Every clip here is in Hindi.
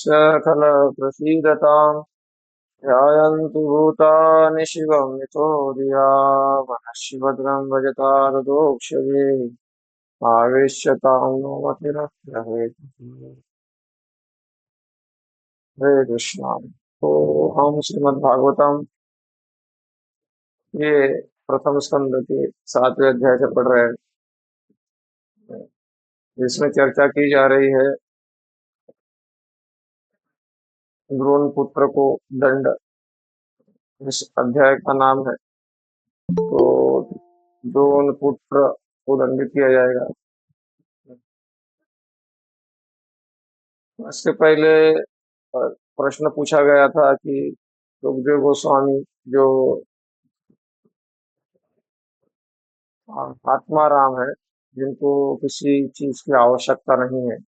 सकल प्रसीदताम् ध्यायन्तु भूतानि शिवं यतो धिया मनः शिवद्रं भजता दोक्षये आवेश्यतां नो मतिरस्यहेत् हरे कृष्णा। तो हम श्रीमद् भागवतम ये प्रथम स्कंद के 7वें अध्याय से पढ़ रहे हैं, जिसमें चर्चा की जा रही है द्रोण पुत्र को दंड। इस अध्याय का नाम है। तो द्रोण पुत्र को दंडित किया जाएगा। इससे पहले प्रश्न पूछा गया था कि सुखदेव गोस्वामी जो आत्मा राम है, जिनको किसी चीज की आवश्यकता नहीं है,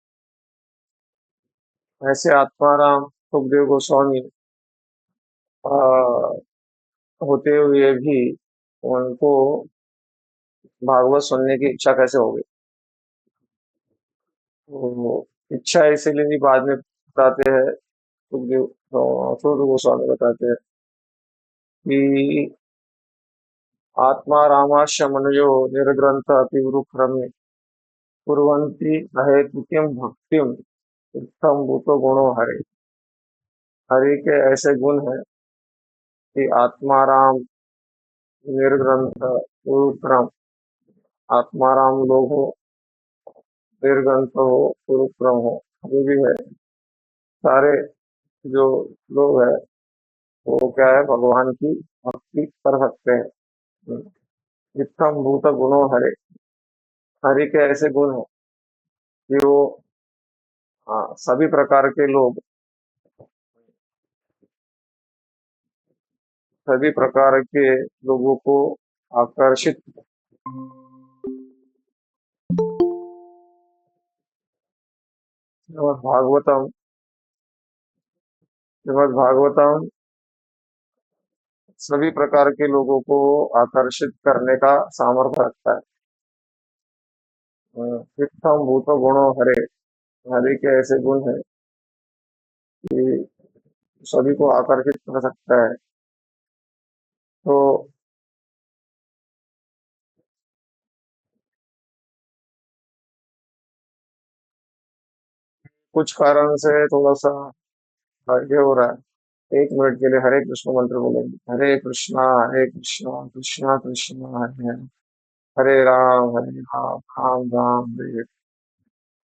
ऐसे आत्मा राम सुखदेव गोस्वामी अ, होते हुए भी उनको भागवत सुनने की इच्छा कैसे हो गई। तो इच्छा इसीलिए नहीं, बाद में बताते हैं सुखदेव सुखदेव गोस्वामी बताते हैं कि आत्मा रामाश्य मनुजो निर्ग्रंथ तीव्रक्रमे कुर्वन्ति अहेतुकीं भक्तिम इत्थम भूतो गुणो हरे। हरि के ऐसे गुण हैं कि आत्माराम निर्ग्रंथ गुरुक्रम, आत्माराम लोग हो, निर्ग्रंथ हो, गुरुक्रम हो, जो भी है, सारे जो लोग है वो क्या है, भगवान की भक्ति कर सकते हैं। इत्थम भूत गुणो हरे। हरि के ऐसे गुण है कि वो सभी प्रकार के लोग, सभी प्रकार के लोगों को आकर्षित। श्रीमद् भागवतम श्रीमद् भागवतम सभी प्रकार के लोगों को आकर्षित करने का सामर्थ्य रखता है। इत्थम भूत गुणो हरे। हरि के ऐसे गुण है कि सभी को आकर्षित कर सकता है। तो कुछ कारण से थोड़ा सा ये हो रहा है। 1 मिनट के लिए हरे कृष्ण मंत्र बोलेंगे। हरे कृष्णा कृष्णा कृष्णा हरे हरे, हरे राम राम राम हरे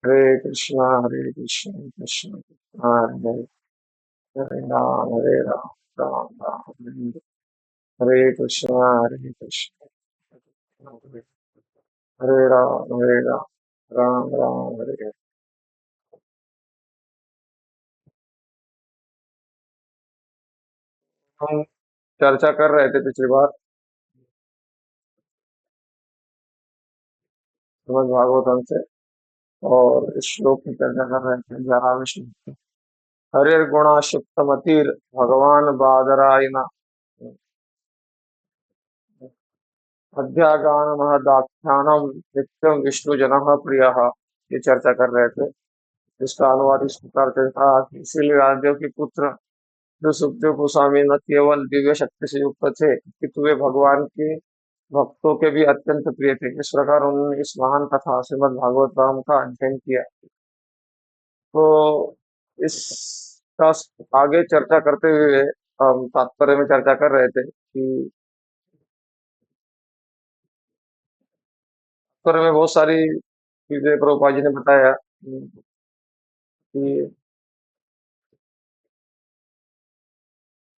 हरे कृष्णा कृष्णा कृष्णा हरे राम राम राम हरे हरे कृष्णा हरे राम राम हरे हरे। हम चर्चा कर रहे थे पिछली बार श्रीमद् भागवतम से, और इस श्लोक की चर्चा कर रहे थे 11वें श्लोक। हरिर्गुणाशुक्तमतिर् भगवान बादरायण अध्यागान महदाख्यानम नित्यम विष्णु जन प्रिय। ये चर्चा कर रहे थे। इसका अनुवाद इस प्रकार से था कि इसीलिए राजदेव के पुत्र जो सुखदेव गोस्वामी न केवल दिव्य शक्ति से युक्त थे, किंतु वे भगवान के भक्तों के भी अत्यंत प्रिय थे। इस प्रकार उन्होंने इस महान कथा श्रीमद् भागवत राम का अध्ययन किया। तो इसका आगे चर्चा करते हुए हम तात्पर्य में चर्चा कर रहे थे कि तात्पर्य में बहुत सारी चीजें प्रभुपाद जी ने बताया कि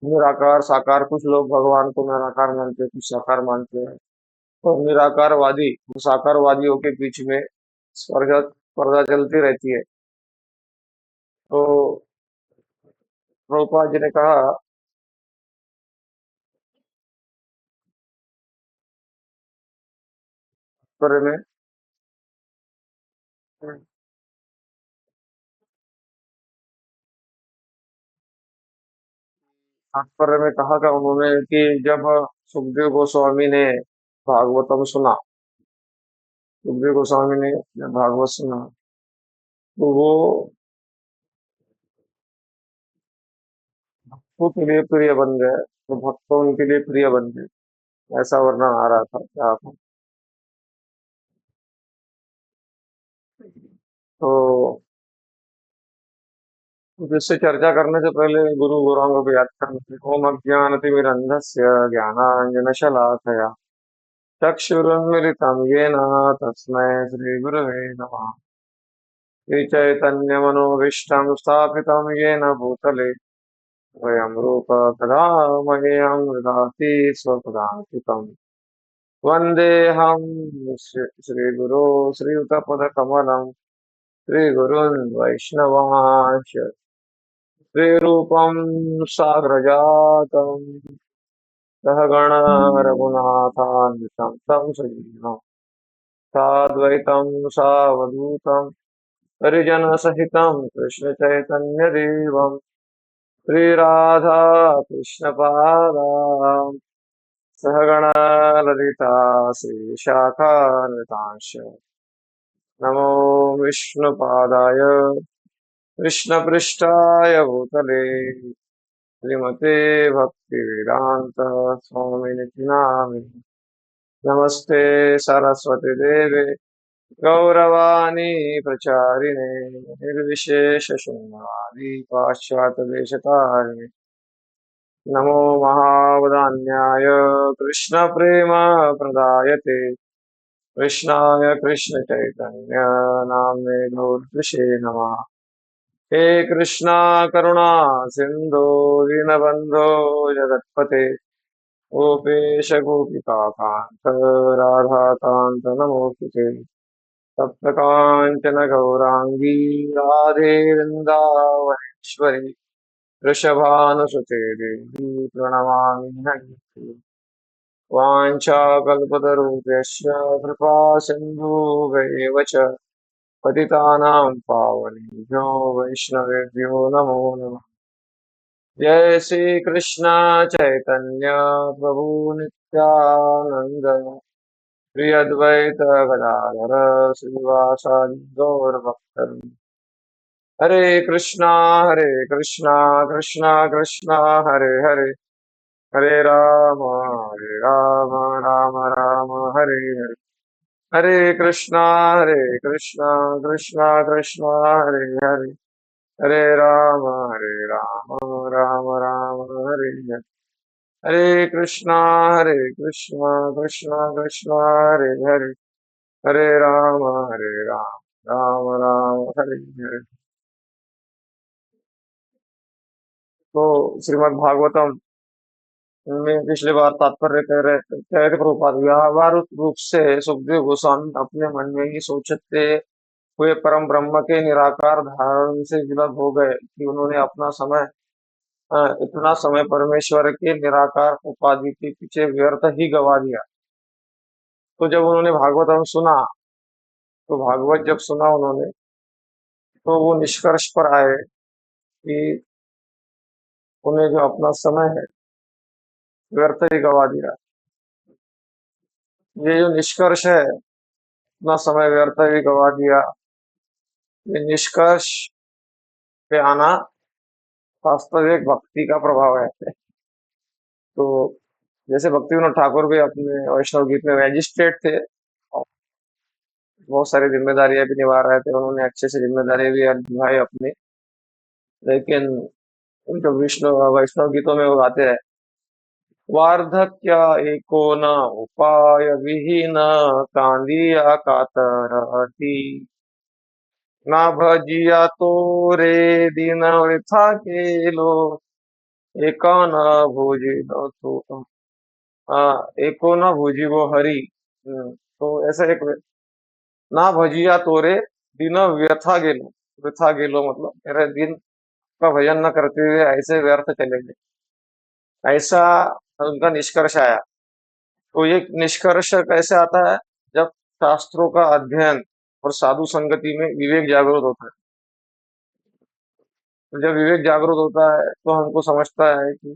निराकार साकार, कुछ लोग भगवान को निराकार मानते हैं, कुछ साकार मानते हैं। तो निराकारवादी साकारवादियों के बीच में स्पर्धा स्पर्धा चलती रहती है। तो प्रभुपाद जी ने कहा तात्पर्य में तात्पर्य में कहा था उन्होंने कि जब सुखदेव गोस्वामी ने भागवतम सुना, सुखदेव गोस्वामी ने जब भागवत सुना, तो वो भक्तों के लिए प्रिय बन गए, तो भक्त उनके लिए प्रिय बन गए। ऐसा वर्णन आ रहा था क्या आपको? तो जिससे चर्चा करने से पहले गुरु गौरांगों को याद करना चाहिए। ओम अज्ञानतिमिरन्धस्य ज्ञानाञ्जनशलाकया चक्षुरुन्मिलितं येन तस्मै श्रीगुरवे नमः। श्रीचैतन्यमनोभीष्टं स्थापितं येन भूतले स्वयं रूप कदा मह्यं ददाति स्वपदान्तिकम्। वन्देऽहं श्रीगुरो श्रीयुतपदकमलं श्रीगुरून् वैष्णवांश्च श्रीरूपं साग्रजातं सहगण रघुनाथान्वितं तं सजीवं साद्वैतं सावधूतं परिजनसहितं कृष्णचैतन्यदेवं श्रीराधा कृष्णपादां सहगण ललिता श्रीशाखान्वितांश्च नमो विष्णुपादाय कृष्णपृष्ठाय भूतले श्रीमते भक्तिवेदान्त स्वामिनिति नामिने। नमस्ते सरस्वती देवे गौरवाणी प्रचारिणे निर्विशेषशून्यवादी पाश्चात्यदेशतारिणे नमो महावदान्याय कृष्णप्रेमप्रदायते कृष्णाय कृष्णचैतन्य नाम्ने गौरविषे नमः। हे कृष्णा करुणा सिन्धो दीनबन्धो जगत्पते गोपेश गोपिकान्त राधाकान्त नमोऽस्तुते। सप्तकाञ्चन गौराङ्गी राधे वृन्दावनेश्वरी वृषभानुसुते देवी प्रणमामि हरिप्रिये। वाञ्छाकल्पतरुभ्यश्च कृपा सिन्धुभ्येव च पतितानां पावनेभ्यो वैष्णवेभ्यो नमो नमः। जय श्री कृष्ण चैतन्य प्रभु नित्यानंद श्री अद्वैत गदाधर श्रीवासादि गौर भक्तवृंद। हरे कृष्णा कृष्णा कृष्णा हरे हरे हरे राम राम राम हरे हरे। हरे कृष्णा कृष्णा कृष्णा हरे हरे हरे राम राम राम हरे हरे। हरे कृष्णा कृष्णा कृष्णा हरे हरे हरे राम राम राम हरे हरे। तो श्रीमद् भागवतम में पिछली बार तात्पर्य कह रहे थे प्रभुपाद, व्यावहारिक रूप से सुखदेव गोस्वामी अपने मन में ही सोचते हुए परम ब्रह्म के निराकार धारण से विलग हो गए कि उन्होंने अपना समय इतना समय परमेश्वर के निराकार उपाधि के पीछे व्यर्थ ही गवा दिया। तो जब उन्होंने भागवतम सुना, तो भागवत जब सुना उन्होंने, तो वो निष्कर्ष पर आए कि उन्हें जो अपना समय है व्यर्थ ही गवा दिया। ये जो निष्कर्ष है, अपना समय व्यर्थ ही गवा दिया, ये निष्कर्ष पे आना वास्तविक भक्ति का प्रभाव है। तो जैसे भक्ति विनोद ठाकुर भी अपने वैष्णव गीत में मैजिस्ट्रेट थे और बहुत सारी जिम्मेदारियां भी निभा रहे थे, उन्होंने अच्छे से जिम्मेदारी भी निभाई अपनी। लेकिन जो विष्णु वैष्णव गीतों में वो गाते हैं, वार्धक्य एको न उपाय विहीन कांदिया कातरती ना भजिया तो रे दिन वृथा केलो एका न भोजी तो एको न भोजी वो हरि। तो ऐसा एक ना भजिया तोरे दिन व्यथा गेलो। वृथा गेलो मतलब मेरे दिन का भजन न करते हुए ऐसे व्यर्थ चले गए, ऐसा उनका निष्कर्ष आया। तो ये निष्कर्ष कैसे आता है? जब शास्त्रों का अध्ययन और साधु संगति में विवेक जागृत होता है। तो जब विवेक जागृत होता है तो हमको समझता है कि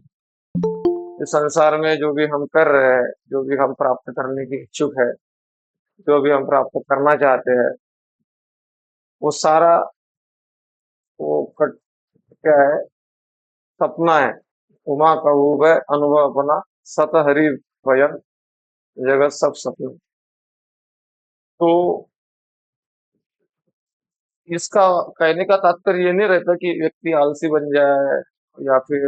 इस संसार में जो भी हम कर रहे हैं, जो भी हम प्राप्त करने की इच्छुक है, जो भी हम प्राप्त करना चाहते हैं, वो सारा वो क्या है, सपना है। उमा कहू गए अनुभव अपना, सत हरि भजन जगत सब सपना। तो इसका कहने का तात्पर्य ये नहीं रहता कि व्यक्ति आलसी बन जाए या फिर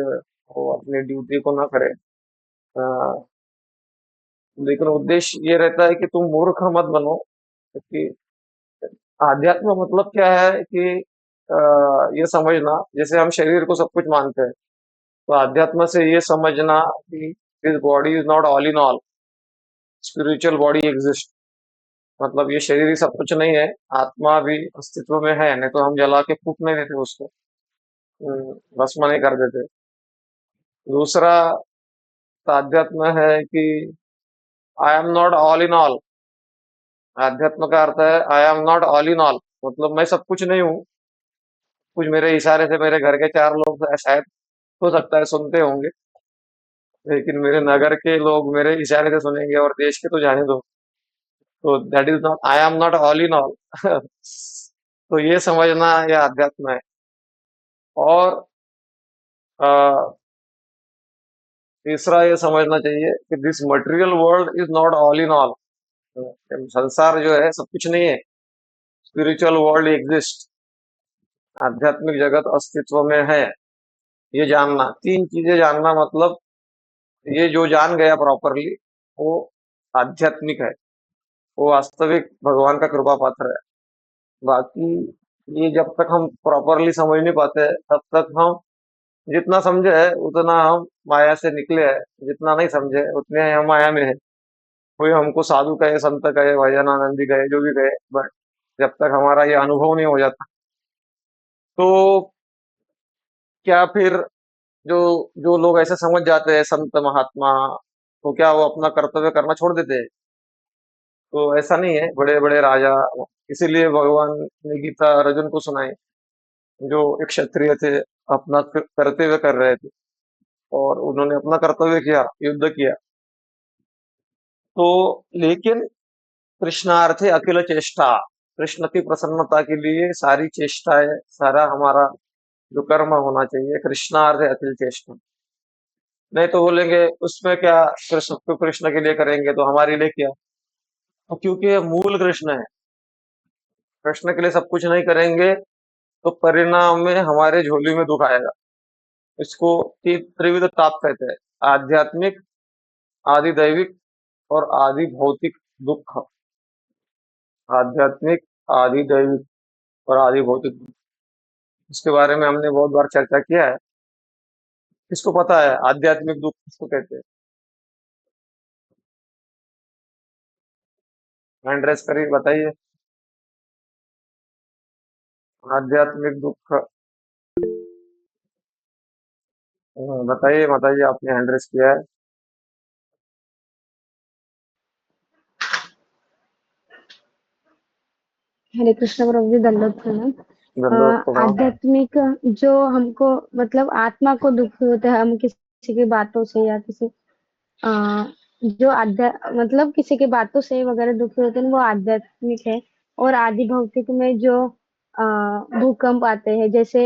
वो अपनी ड्यूटी को ना करे। अ, लेकिन उद्देश्य ये रहता है कि तुम मूर्ख मत बनो, क्योंकि आध्यात्म मतलब क्या है कि अ, ये समझना, जैसे हम शरीर को सब कुछ मानते हैं, तो अध्यात्म से ये समझना कि this body is not all in all, spiritual body exist. मतलब ये शरीर ही सब कुछ नहीं है, आत्मा भी अस्तित्व में है, नहीं तो हम जला के फूक नहीं देते उसको, भस्म नहीं कर देते। दूसरा अध्यात्म है कि I am not all in all. अध्यात्म का अर्थ है I am not all in all, मतलब मैं सब कुछ नहीं हूँ। कुछ मेरे इशारे से मेरे घर के चार लोग शायद हो सकता है सुनते होंगे, लेकिन मेरे नगर के लोग मेरे इशारे से सुनेंगे, और देश के तो जाने दो। तो that is not, I am not all in all. तो ये समझना यह अध्यात्म है। और अ, तीसरा ये समझना चाहिए कि this material world is not all in all. संसार जो है सब कुछ नहीं है, स्पिरिचुअल वर्ल्ड एग्जिस्ट, आध्यात्मिक जगत अस्तित्व में है। ये जानना, तीन चीजें जानना, मतलब ये जो जान गया प्रॉपरली, वो आध्यात्मिक है, वो वास्तविक भगवान का कृपा पात्र है। बाकी ये जब तक हम प्रॉपरली समझ नहीं पाते, तब तक हम जितना समझे है उतना हम माया से निकले हैं, जितना नहीं समझे उतने हम माया में है। कोई हमको साधु कहे, संत कहे, भजन आनंदी कहे, जो भी कहे, बट जब तक हमारा ये अनुभव नहीं हो जाता, तो क्या फिर जो जो लोग ऐसे समझ जाते हैं संत महात्मा, तो क्या वो अपना कर्तव्य करना छोड़ देते हैं? तो ऐसा नहीं है। बड़े बड़े राजा, इसीलिए भगवान ने गीता अर्जुन को सुनाई, जो एक क्षत्रिय थे, अपना कर्तव्य कर रहे थे, और उन्होंने अपना कर्तव्य किया, युद्ध किया। तो लेकिन कृष्णार्थे अखिल चेष्टा, कृष्ण की प्रसन्नता के लिए सारी चेष्टाएं, सारा हमारा जो कर्म होना चाहिए, कृष्णार्थे अखिल चेष्टा। नहीं तो बोलेंगे उसमें क्या, कृष्ण को कृष्ण के लिए करेंगे तो हमारे लिए क्या? तो क्योंकि ये मूल कृष्ण है, कृष्ण के लिए सब कुछ नहीं करेंगे तो परिणाम में हमारे झोली में दुख आएगा। इसको त्रिविध ताप कहते हैं, आध्यात्मिक, आदि दैविक और आदि भौतिक दुख। आध्यात्मिक, आदि दैविक और आदि भौतिक दुख, इसके बारे में हमने बहुत बार चर्चा किया है। किसको पता है आध्यात्मिक दुख किसको कहते हैं? हैंड रेस करिए, बताइए। आध्यात्मिक दुख, बताइए बताइए, आपने हैंड रेस किया है। हरे कृष्ण प्रभु जी, दंडवत प्रणाम। दंडवत प्रणाम। आध्यात्मिक जो हमको मतलब आत्मा को दुख होता है, हम किसी की बातों से या किसी अ, जो मतलब किसी की बातों से वगैरह दुखी होते हैं, वो आध्यात्मिक है। और आदि भौतिक में जो भूकंप आते हैं, जैसे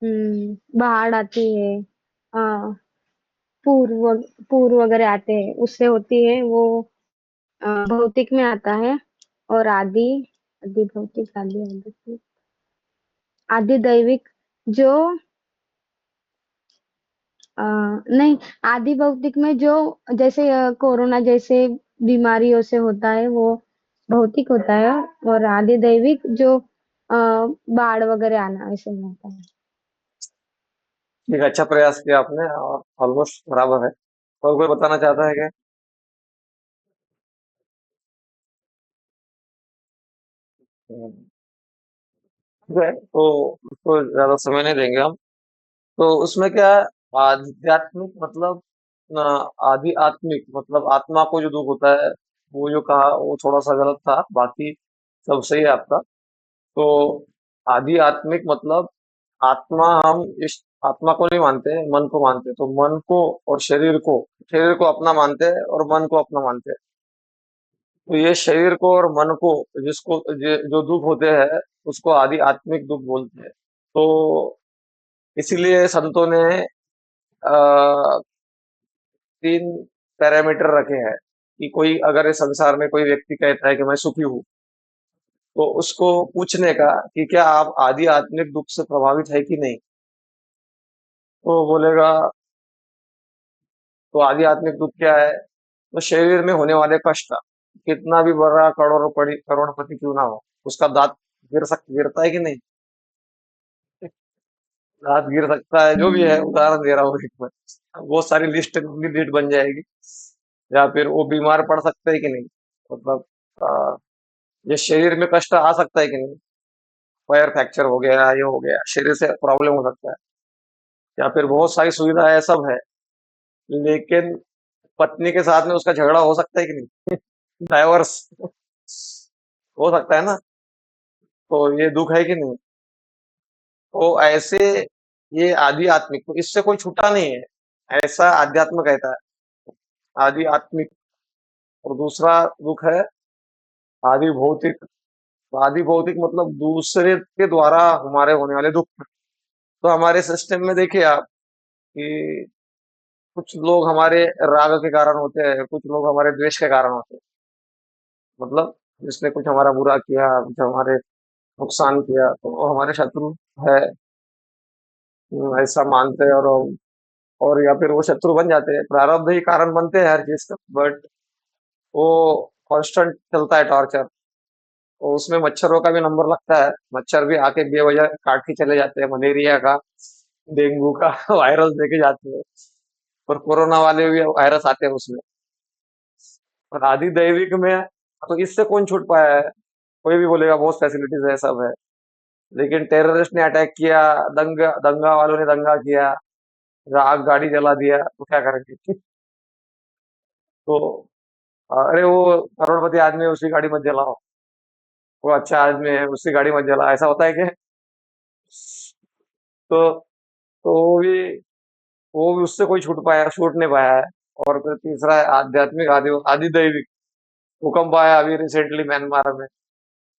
बाढ़ आती है, अ, पूर्व पूर वगैरह आते हैं, उससे होती है वो, भौतिक में आता है। और आदि आदि भौतिक, आदि आध्यात्मिक, आदि दैविक जो नहीं, आदि भौतिक में जो जैसे कोरोना जैसे बीमारियों से होता है, वो भौतिक होता है। और आदि दैविक जो बाढ़ वगैरह आना ऐसे में होता है। एक अच्छा प्रयास किया आपने, और ऑलमोस्ट बराबर है। और कोई बताना चाहता है क्या? हम्म, ठीक है, तो उसको ज्यादा समय नहीं देंगे हम। तो उसमें क्या है, आध्यात्मिक मतलब आदि आत्मिक मतलब आत्मा को जो दुख होता है, वो जो कहा वो थोड़ा सा गलत था, बाकी सब सही है आपका। तो आदि आत्मिक मतलब आत्मा, हम इस आत्मा को नहीं मानते, मन को मानते हैं। तो मन को और शरीर को अपना मानते हैं और मन को अपना मानते हैं। तो ये शरीर को और मन को, जो दुख होते हैं, उसको आदि आत्मिक दुख बोलते हैं। तो इसीलिए संतों ने आ, 3 पैरामीटर रखे हैं कि कोई अगर इस संसार में कोई व्यक्ति कहता है कि मैं सुखी हूँ, तो उसको पूछने का कि क्या आप आदि आत्मिक दुख से प्रभावित है कि नहीं। तो वो बोलेगा, तो आदि आत्मिक दुख क्या है? तो शरीर में होने वाले कष्ट, कितना भी बड़ा करोड़पति क्यों ना हो, उसका दांत गिरता है कि नहीं? दांत गिर सकता है, जो भी है, उदाहरण दे रहा हूँ एक बार। बहुत सारी लिस्ट बन जाएगी। या फिर वो बीमार पड़ सकता है कि नहीं, मतलब आ, ये शरीर में कष्ट आ सकता है कि नहीं, पैर फ्रैक्चर हो गया, ये हो गया, शरीर से प्रॉब्लम हो सकता है। या फिर बहुत सारी सुविधा है, सब है, लेकिन पत्नी के साथ में उसका झगड़ा हो सकता है कि नहीं, डाइवर्स हो सकता है ना। तो ये दुख है कि नहीं? तो ऐसे ये आदि आत्मिक, तो इससे कोई छूटा नहीं है, ऐसा आध्यात्म कहता है, आदि आत्मिक। और दूसरा दुख है आदि भौतिक। तो आदि भौतिक मतलब दूसरे के द्वारा हमारे होने वाले दुख। तो हमारे सिस्टम में देखिए आप कि कुछ लोग हमारे राग के कारण होते हैं, कुछ लोग हमारे द्वेष के कारण होते हैं। मतलब जिसने कुछ हमारा बुरा किया, कुछ हमारे नुकसान किया, तो वो हमारे शत्रु है। ऐसा मानते हैं। और या फिर वो शत्रु बन जाते हैं, प्रारब्ध ही कारण बनते हैं हर चीज का। बट वो कांस्टेंट चलता है टॉर्चर। तो उसमें मच्छरों का भी नंबर लगता है, मच्छर भी आके बेवजह काट के चले जाते हैं, मलेरिया का, डेंगू का वायरस देके जाते हैं। और कोरोना वाले भी वायरस आते हैं उसमें। और आदि दैविक में तो इससे कौन छूट पाया है? कोई भी बोलेगा बहुत फैसिलिटीज है, सब है, लेकिन टेररिस्ट ने अटैक किया, दंगा दंगा वालों ने दंगा किया, आग गाड़ी जला दिया, तो क्या करेंगे? तो अरे वो करोड़पति आदमी है, उसकी गाड़ी मत जलाओ, वो अच्छा आदमी है, उसकी गाड़ी मत जलाओ, ऐसा होता है क्या? तो तो वो भी उससे कोई छूट नहीं पाया है। और फिर तीसरा है आध्यात्मिक, आदि आदि दैविक। भूकंप आया अभी रिसेंटली म्यांमार में।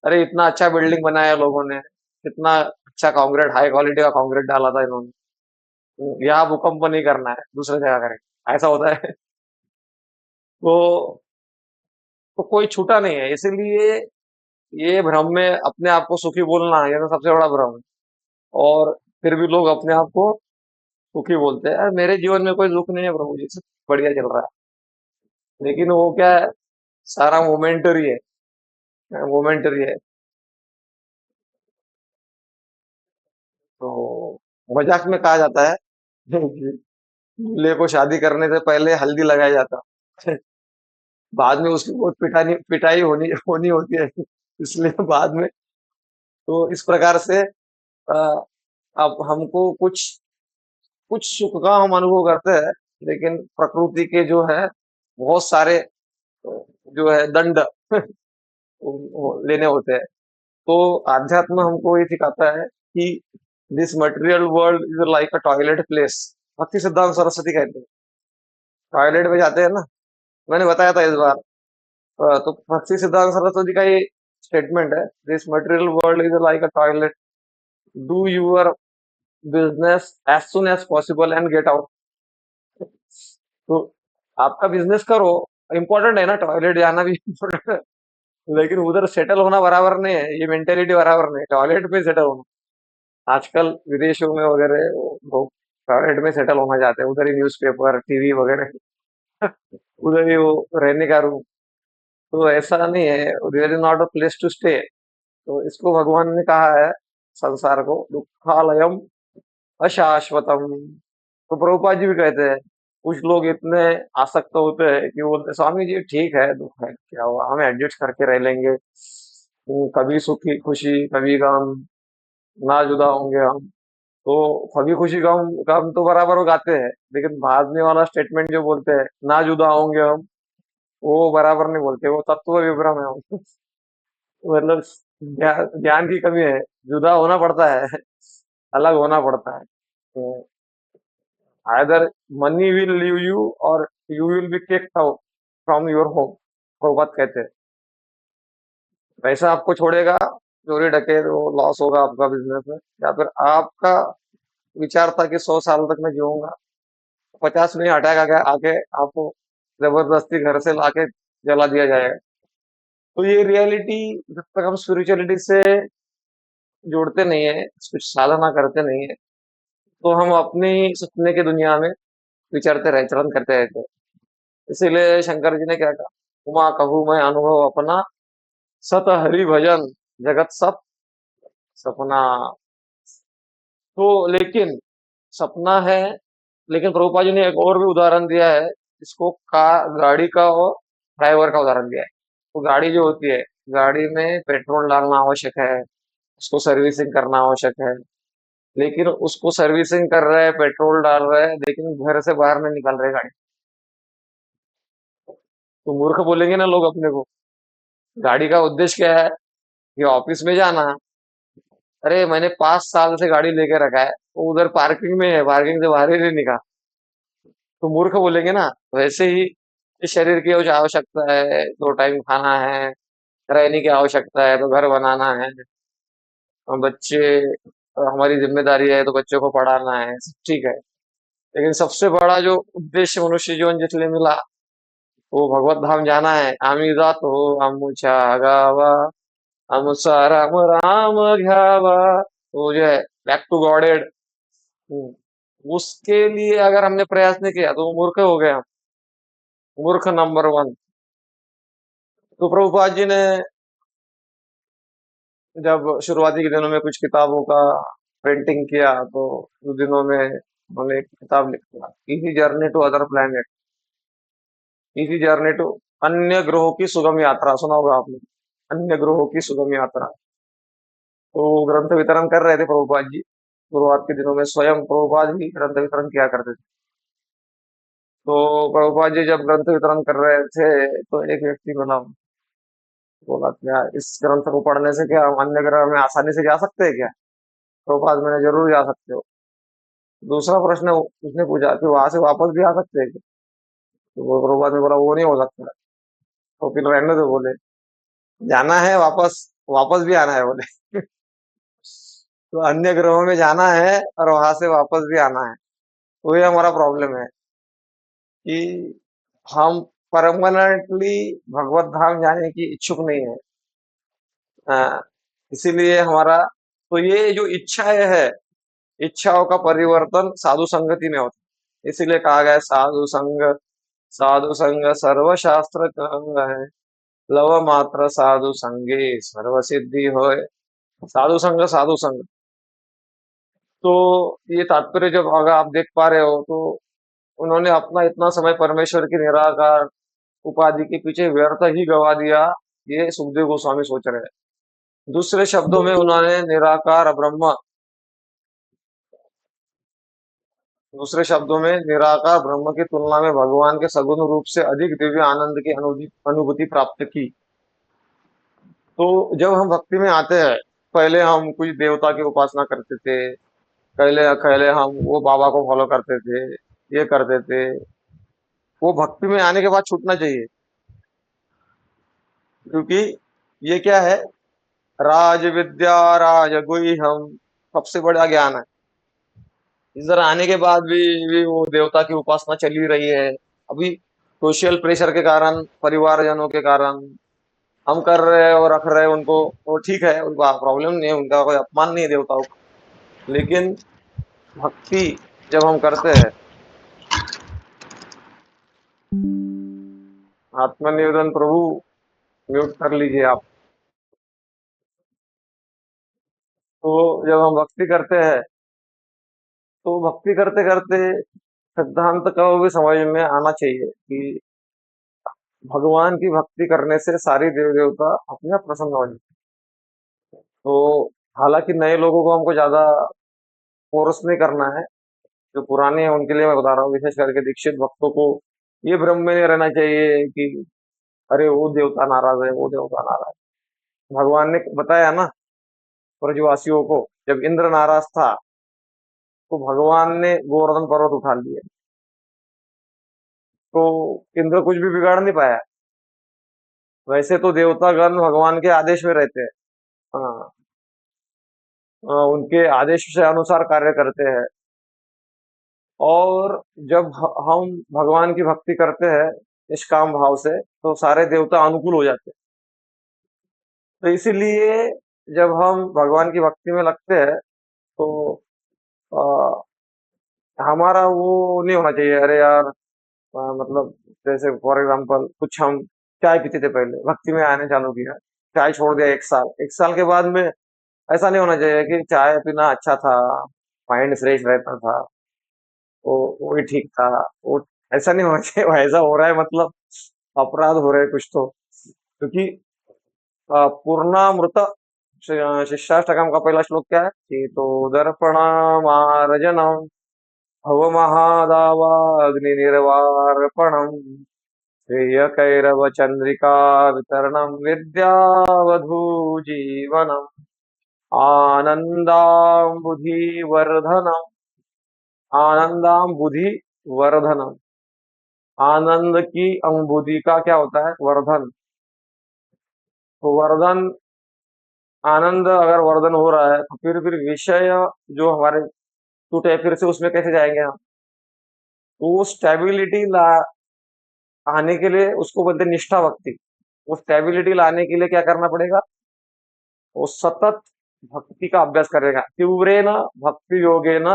अरे इतना अच्छा बिल्डिंग बनाया लोगों ने, कितना अच्छा कंक्रीट, हाई क्वालिटी का कंक्रीट डाला था इन्होंने। यहाँ भूकंप नहीं करना है, दूसरी जगह करें, ऐसा होता है। तो तो कोई छूटा नहीं है, इसीलिए ये भ्रम में अपने आप को सुखी बोलना, ये तो सबसे बड़ा भ्रम है। और फिर भी लोग अपने आप को सुखी बोलते हैं, "यार, मेरे जीवन में कोई दुख नहीं है प्रभु जी, सब बढ़िया चल रहा है।" लेकिन वो क्या है, सारा मोमेंटरी है, मोमेंटरी है। तो मजाक में कहा जाता है कि दूल्हे को शादी करने से पहले हल्दी लगाया जाता है, बाद में उसकी बहुत पिटाई पिटाई होनी होनी होती है, इसलिए बाद में। तो इस प्रकार से अ, अब हमको कुछ कुछ सुख का हम अनुभव करते हैं, लेकिन प्रकृति के जो है बहुत सारे जो है दंड वो लेने होते हैं। तो आध्यात्म हमको ये सिखाता है कि this material world is like a toilet place. भक्ति सिद्धांत सरस्वती कहते हैं, टॉयलेट में जाते हैं ना, मैंने बताया था इस बार। तो भक्ति सिद्धांत सरस्वती का ये स्टेटमेंट है, this material world is like a toilet, do your business as soon as possible and get out. तो आपका बिजनेस करो, इंपॉर्टेंट है ना, टॉयलेट जाना भी इम्पोर्टेंट है, लेकिन उधर सेटल होना बराबर नहीं है, ये मेंटेलिटी बराबर नहीं है, टॉयलेट पे सेटल होना। आजकल विदेशों में वगैरह वो लोग टॉयलेट में सेटल होना चाहते हैं, उधर ही न्यूज़पेपर, टीवी वगैरह, उधर ही वो रहने का रूम। तो ऐसा नहीं है, there is not a place to stay. तो इसको भगवान ने कहा है, संसार को दुखालयम अशाश्वतम। तो प्रभुपाद जी भी कहते हैं, कुछ लोग इतने आसक्त होते हैं कि वो बोलते हैं, स्वामी जी ठीक है, दुख है, क्या हुआ, हम एडजस्ट करके रह लेंगे। कभी सुखी खुशी, कभी गम, ना जुदा होंगे हम। तो कभी खुशी गम गम तो बराबर वो गाते हैं, लेकिन बाद में वाला स्टेटमेंट जो बोलते हैं, ना जुदा होंगे हम, वो बराबर नहीं बोलते, वो तत्व विभ्रम है वो। मतलब ज्ञान की कमी है, जुदा होना पड़ता है, अलग होना पड़ता है। तो either money will leave you और you will be kicked out from your home. वो बात कहते हैं, पैसा आपको छोड़ेगा, चोरी डकैत वो लॉस होगा आपका बिजनेस में, या फिर आपका विचार था कि 100 साल तक मैं जीऊंगा, 50 में अटैक आके आके आपको जबरदस्ती घर से लाके जला दिया जाएगा। तो ये रियलिटी, जब तक हम स्पिरिचुअलिटी से जुड़ते नहीं है, कुछ साधना करते नहीं है, तो हम अपनी सपने की दुनिया में विचरते रहे, चरण करते रहते हैं। इसीलिए शंकर जी ने क्या कहा, उमा कहूँ मैं अनुभव अपना, सत हरि भजन जगत सब सपना। तो लेकिन सपना है, लेकिन प्रभुपाद जी ने एक और भी उदाहरण दिया है, इसको कार गाड़ी का और ड्राइवर का उदाहरण दिया है। तो गाड़ी जो होती है, गाड़ी में पेट्रोल डालना आवश्यक है, उसको सर्विसिंग करना आवश्यक है। लेकिन उसको सर्विसिंग कर रहे हैं, पेट्रोल डाल रहे हैं, लेकिन घर से बाहर नहीं निकल रहे गाड़ी। तो मूर्ख बोलेंगे ना लोग अपने को। गाड़ी का उद्देश्य क्या है कि ऑफिस में जाना। अरे मैंने 5 साल से गाड़ी लेके रखा है, वो उधर पार्किंग में है, पार्किंग से बाहर ही नहीं निकला। तो मूर्ख बोलेंगे ना। वैसे ही इस शरीर की कुछ आवश्यकता है, 2 टाइम खाना है, रहने की आवश्यकता है, तो घर बनाना है, और बच्चे, हमारी जिम्मेदारी है तो बच्चों को पढ़ाना है, सब ठीक है। लेकिन सबसे बड़ा जो उद्देश्य मनुष्य जीवन जिसलिए मिला, वो भगवत धाम जाना है। आम्ही जातो आमुच्या गावा, आमुचा राम राम घ्यावा। वो जो है बैक टू गॉडेड, उसके लिए अगर हमने प्रयास नहीं किया तो वो मूर्ख हो गए हम। मूर्ख नंबर 1। तो प्रभुपाद जी ने जब शुरुआती के दिनों में कुछ किताबों का प्रिंटिंग किया, तो उस दिनों में उन्होंने एक किताब लिखा, easy journey to other planet. Easy journey to, अन्य ग्रहों की सुगम यात्रा, सुना होगा आपने, अन्य ग्रहों की सुगम यात्रा। तो ग्रंथ वितरण कर रहे थे प्रभुपाद जी शुरुआत के दिनों में, स्वयं प्रभुपाद ही ग्रंथ वितरण किया करते थे। तो प्रभुपाद जी जब ग्रंथ वितरण कर रहे थे, तो एक व्यक्ति बोला क्या इस ग्रंथ को पढ़ने से क्या हम अन्य ग्रह में आसानी से जा सकते हैं क्या? प्रभुपाद, मैंने जरूर जा सकते हो। दूसरा प्रश्न उसने पूछा कि वहां से वापस भी आ सकते हैं क्या? तो वो प्रभुपाद ने बोला वो नहीं हो सकता। तो फिर रहने दो, बोले जाना है वापस, वापस भी आना है बोले। तो अन्य ग्रहों में जाना है और वहां से वापस भी आना है। तो ये हमारा प्रॉब्लम है कि हम परमानेंटली भगवत धाम जाने की इच्छुक नहीं है। अ, इसीलिए हमारा, तो ये जो इच्छाएं है, इच्छाओं का परिवर्तन साधु संगति में होता है। इसीलिए कहा गया है, साधु संग सर्वशास्त्र है, लव मात्र साधु संगे सर्व सिद्धि होय। साधु संग, साधु संग। तो ये तात्पर्य जब अगर आप देख पा रहे हो, तो उन्होंने अपना इतना समय परमेश्वर की निराकार उपाधि के पीछे व्यर्थ ही गवा दिया, ये सुखदेव गोस्वामी सोच रहे हैं। दूसरे शब्दों में उन्होंने निराकार ब्रह्म, दूसरे शब्दों में निराकार ब्रह्म की तुलना में भगवान के सगुण रूप से अधिक दिव्य आनंद की अनुभूति प्राप्त की। तो जब हम भक्ति में आते हैं, पहले हम कुछ देवता की उपासना करते थे, पहले पहले हम वो बाबा को फॉलो करते थे, ये करते थे। वो भक्ति में आने के बाद छूटना चाहिए, क्योंकि ये क्या है, राज विद्या राज गुई हम, सबसे बड़ा ज्ञान है। इधर आने के बाद भी वो देवता की उपासना चल ही रही है। अभी सोशल प्रेशर के कारण, परिवारजनों के कारण हम कर रहे हैं और रख रहे हैं उनको, तो ठीक है, उनका प्रॉब्लम नहीं है, उनका कोई अपमान नहीं है देवताओं का। लेकिन भक्ति जब हम करते हैं, आत्मनिवेदन प्रभु, म्यूट कर लीजिए आप। तो जब हम भक्ति करते हैं, तो भक्ति करते करते सिद्धांत का वो भी समझ में आना चाहिए कि भगवान की भक्ति करने से सारी देव देवता अपने आप प्रसन्न हो जाते। तो हालांकि नए लोगों को हमको ज्यादा फोर्स नहीं करना है। जो पुराने हैं उनके लिए मैं बता रहा हूँ, विशेष करके दीक्षित भक्तों को ये भ्रम में नहीं रहना चाहिए कि अरे वो देवता नाराज है, वो देवता नाराज है। भगवान ने बताया ना ब्रजवासियों को, जब इंद्र नाराज था, तो भगवान ने गोवर्धन पर्वत उठा लिया। तो इंद्र कुछ भी बिगाड़ नहीं पाया। वैसे तो देवतागण भगवान के आदेश में रहते हैं। हाँ, उनके आदेश से अनुसार कार्य करते हैं। और जब हम भगवान की भक्ति करते हैं निष्काम भाव से, तो सारे देवता अनुकूल हो जाते हैं। तो इसीलिए जब हम भगवान की भक्ति में लगते हैं, तो अ, हमारा वो नहीं होना चाहिए, अरे यार, मतलब जैसे फॉर एग्जांपल कुछ हम चाय पीते थे पहले, भक्ति में आने चालू किया, चाय छोड़ दिया 1 साल, 1 साल के बाद में ऐसा नहीं होना चाहिए कि चाय पीना अच्छा था, माइंड फ्रेश रहता था, वो ही ठीक था। वो ऐसा नहीं होना चाहिए। वो ऐसा हो रहा है मतलब अपराध हो रहे हैं कुछ तो, क्योंकि पूर्णामृत शिष्टाष्टकम का पहला श्लोक क्या है कि तो दर्पणमार्जनम भव महादावाग्नि निर्वार्पणम श्रेय कैरव चंद्रिका वितरणम विद्यावधू जीवनम आनंदाम्बुधि वर्धनम। आनंदाम्बुधि वर्धनम। आनंद की अंबुधि का क्या होता है? वर्धन। तो वर्धन, आनंद अगर वर्धन हो रहा है, तो फिर विषय जो हमारे टूटे फिर से उसमें कैसे जाएंगे हम? तो वो स्टेबिलिटी ला आने के लिए उसको बोलते हैं निष्ठा भक्ति। वो स्टेबिलिटी लाने के लिए क्या करना पड़ेगा? वो सतत भक्ति का अभ्यास करेगा। तीव्रेन भक्ति योगेन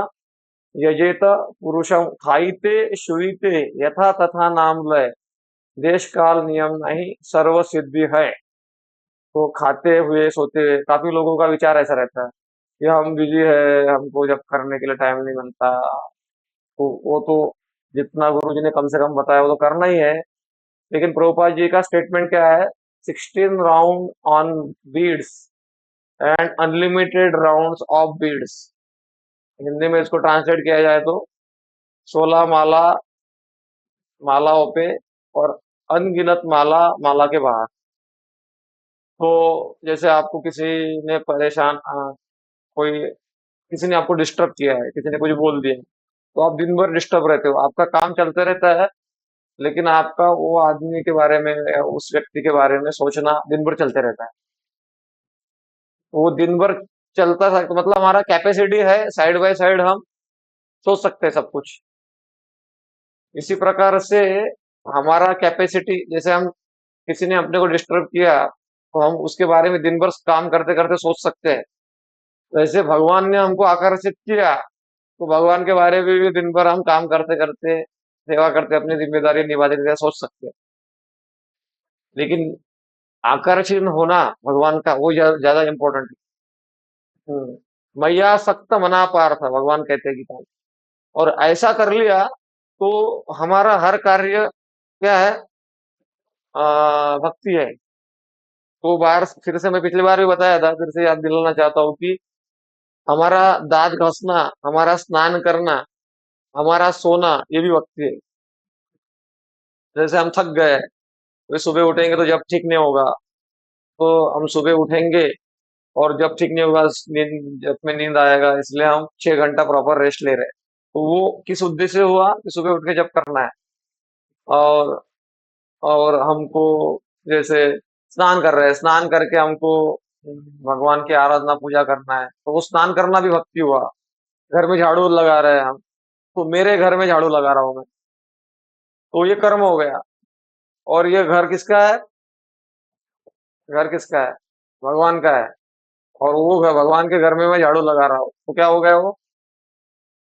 यजेत पुरुषम खाइते शुइते यथा तथा नाम लय देश काल नियम नहीं सर्व सिद्धि है। तो खाते हुए सोते हुए काफी लोगों का विचार ऐसा रहता है कि हम बिजी है, हमको जब करने के लिए टाइम नहीं मिलता। तो वो तो जितना गुरु जी ने कम से कम बताया वो तो करना ही है। लेकिन प्रभुपाद जी का स्टेटमेंट क्या है? 16 round on beads and unlimited rounds of beads. Hindi में इसको ट्रांसलेट किया जाए तो 16 मालाओं पे और अनगिनत माला के बाहर। तो जैसे आपको किसी ने परेशान कोई किसी ने आपको डिस्टर्ब किया है, किसी ने कुछ बोल दिया, तो आप दिन भर डिस्टर्ब रहते हो, आपका काम चलते रहता है, लेकिन आपका वो आदमी के बारे में या उस व्यक्ति के बारे में सोचना दिन भर चलते रहता है। वो दिन भर चलता था तो मतलब हमारा कैपेसिटी है साइड बाय साइड हम सोच सकते हैं सब कुछ। इसी प्रकार से हमारा कैपेसिटी, जैसे हम किसी ने अपने को डिस्टर्ब किया, तो हम उसके बारे में दिन भर काम करते करते सोच सकते हैं। वैसे भगवान ने हमको आकर्षित किया, तो भगवान के बारे में भी दिन भर हम काम करते करते सेवा करते अपनी जिम्मेदारी निभाते हुए सोच सकते हैं। लेकिन आकर्षण होना भगवान का वो ज्यादा इम्पोर्टेंट है। मैया सक्त मना पार था, भगवान कहते हैं गीता में। और ऐसा कर लिया तो हमारा हर कार्य क्या है? भक्ति है। तो बार फिर से मैं पिछली बार भी बताया था, फिर से याद दिलाना चाहता हूँ कि हमारा दांत घसना, हमारा स्नान करना, हमारा सोना, ये भी भक्ति है। जैसे हम थक गए, वे सुबह उठेंगे तो जब ठीक नहीं होगा, तो हम सुबह उठेंगे और जब ठीक नहीं होगा नींद, जब में नींद आएगा, इसलिए हम 6 घंटा प्रॉपर रेस्ट ले रहे हैं। तो वो किस उद्देश्य से हुआ कि सुबह उठ के जब करना है। और और हमको जैसे स्नान कर रहे हैं, स्नान करके हमको भगवान की आराधना पूजा करना है, तो वो स्नान करना भी भक्ति हुआ। घर में झाड़ू लगा रहे हैं हम, तो मेरे घर में झाड़ू लगा रहा हूं मैं, तो ये कर्म हो गया। और ये घर किसका है? घर किसका है? भगवान का है। और वो भगवान के घर में मैं झाड़ू लगा रहा हूँ, तो क्या हो गया? वो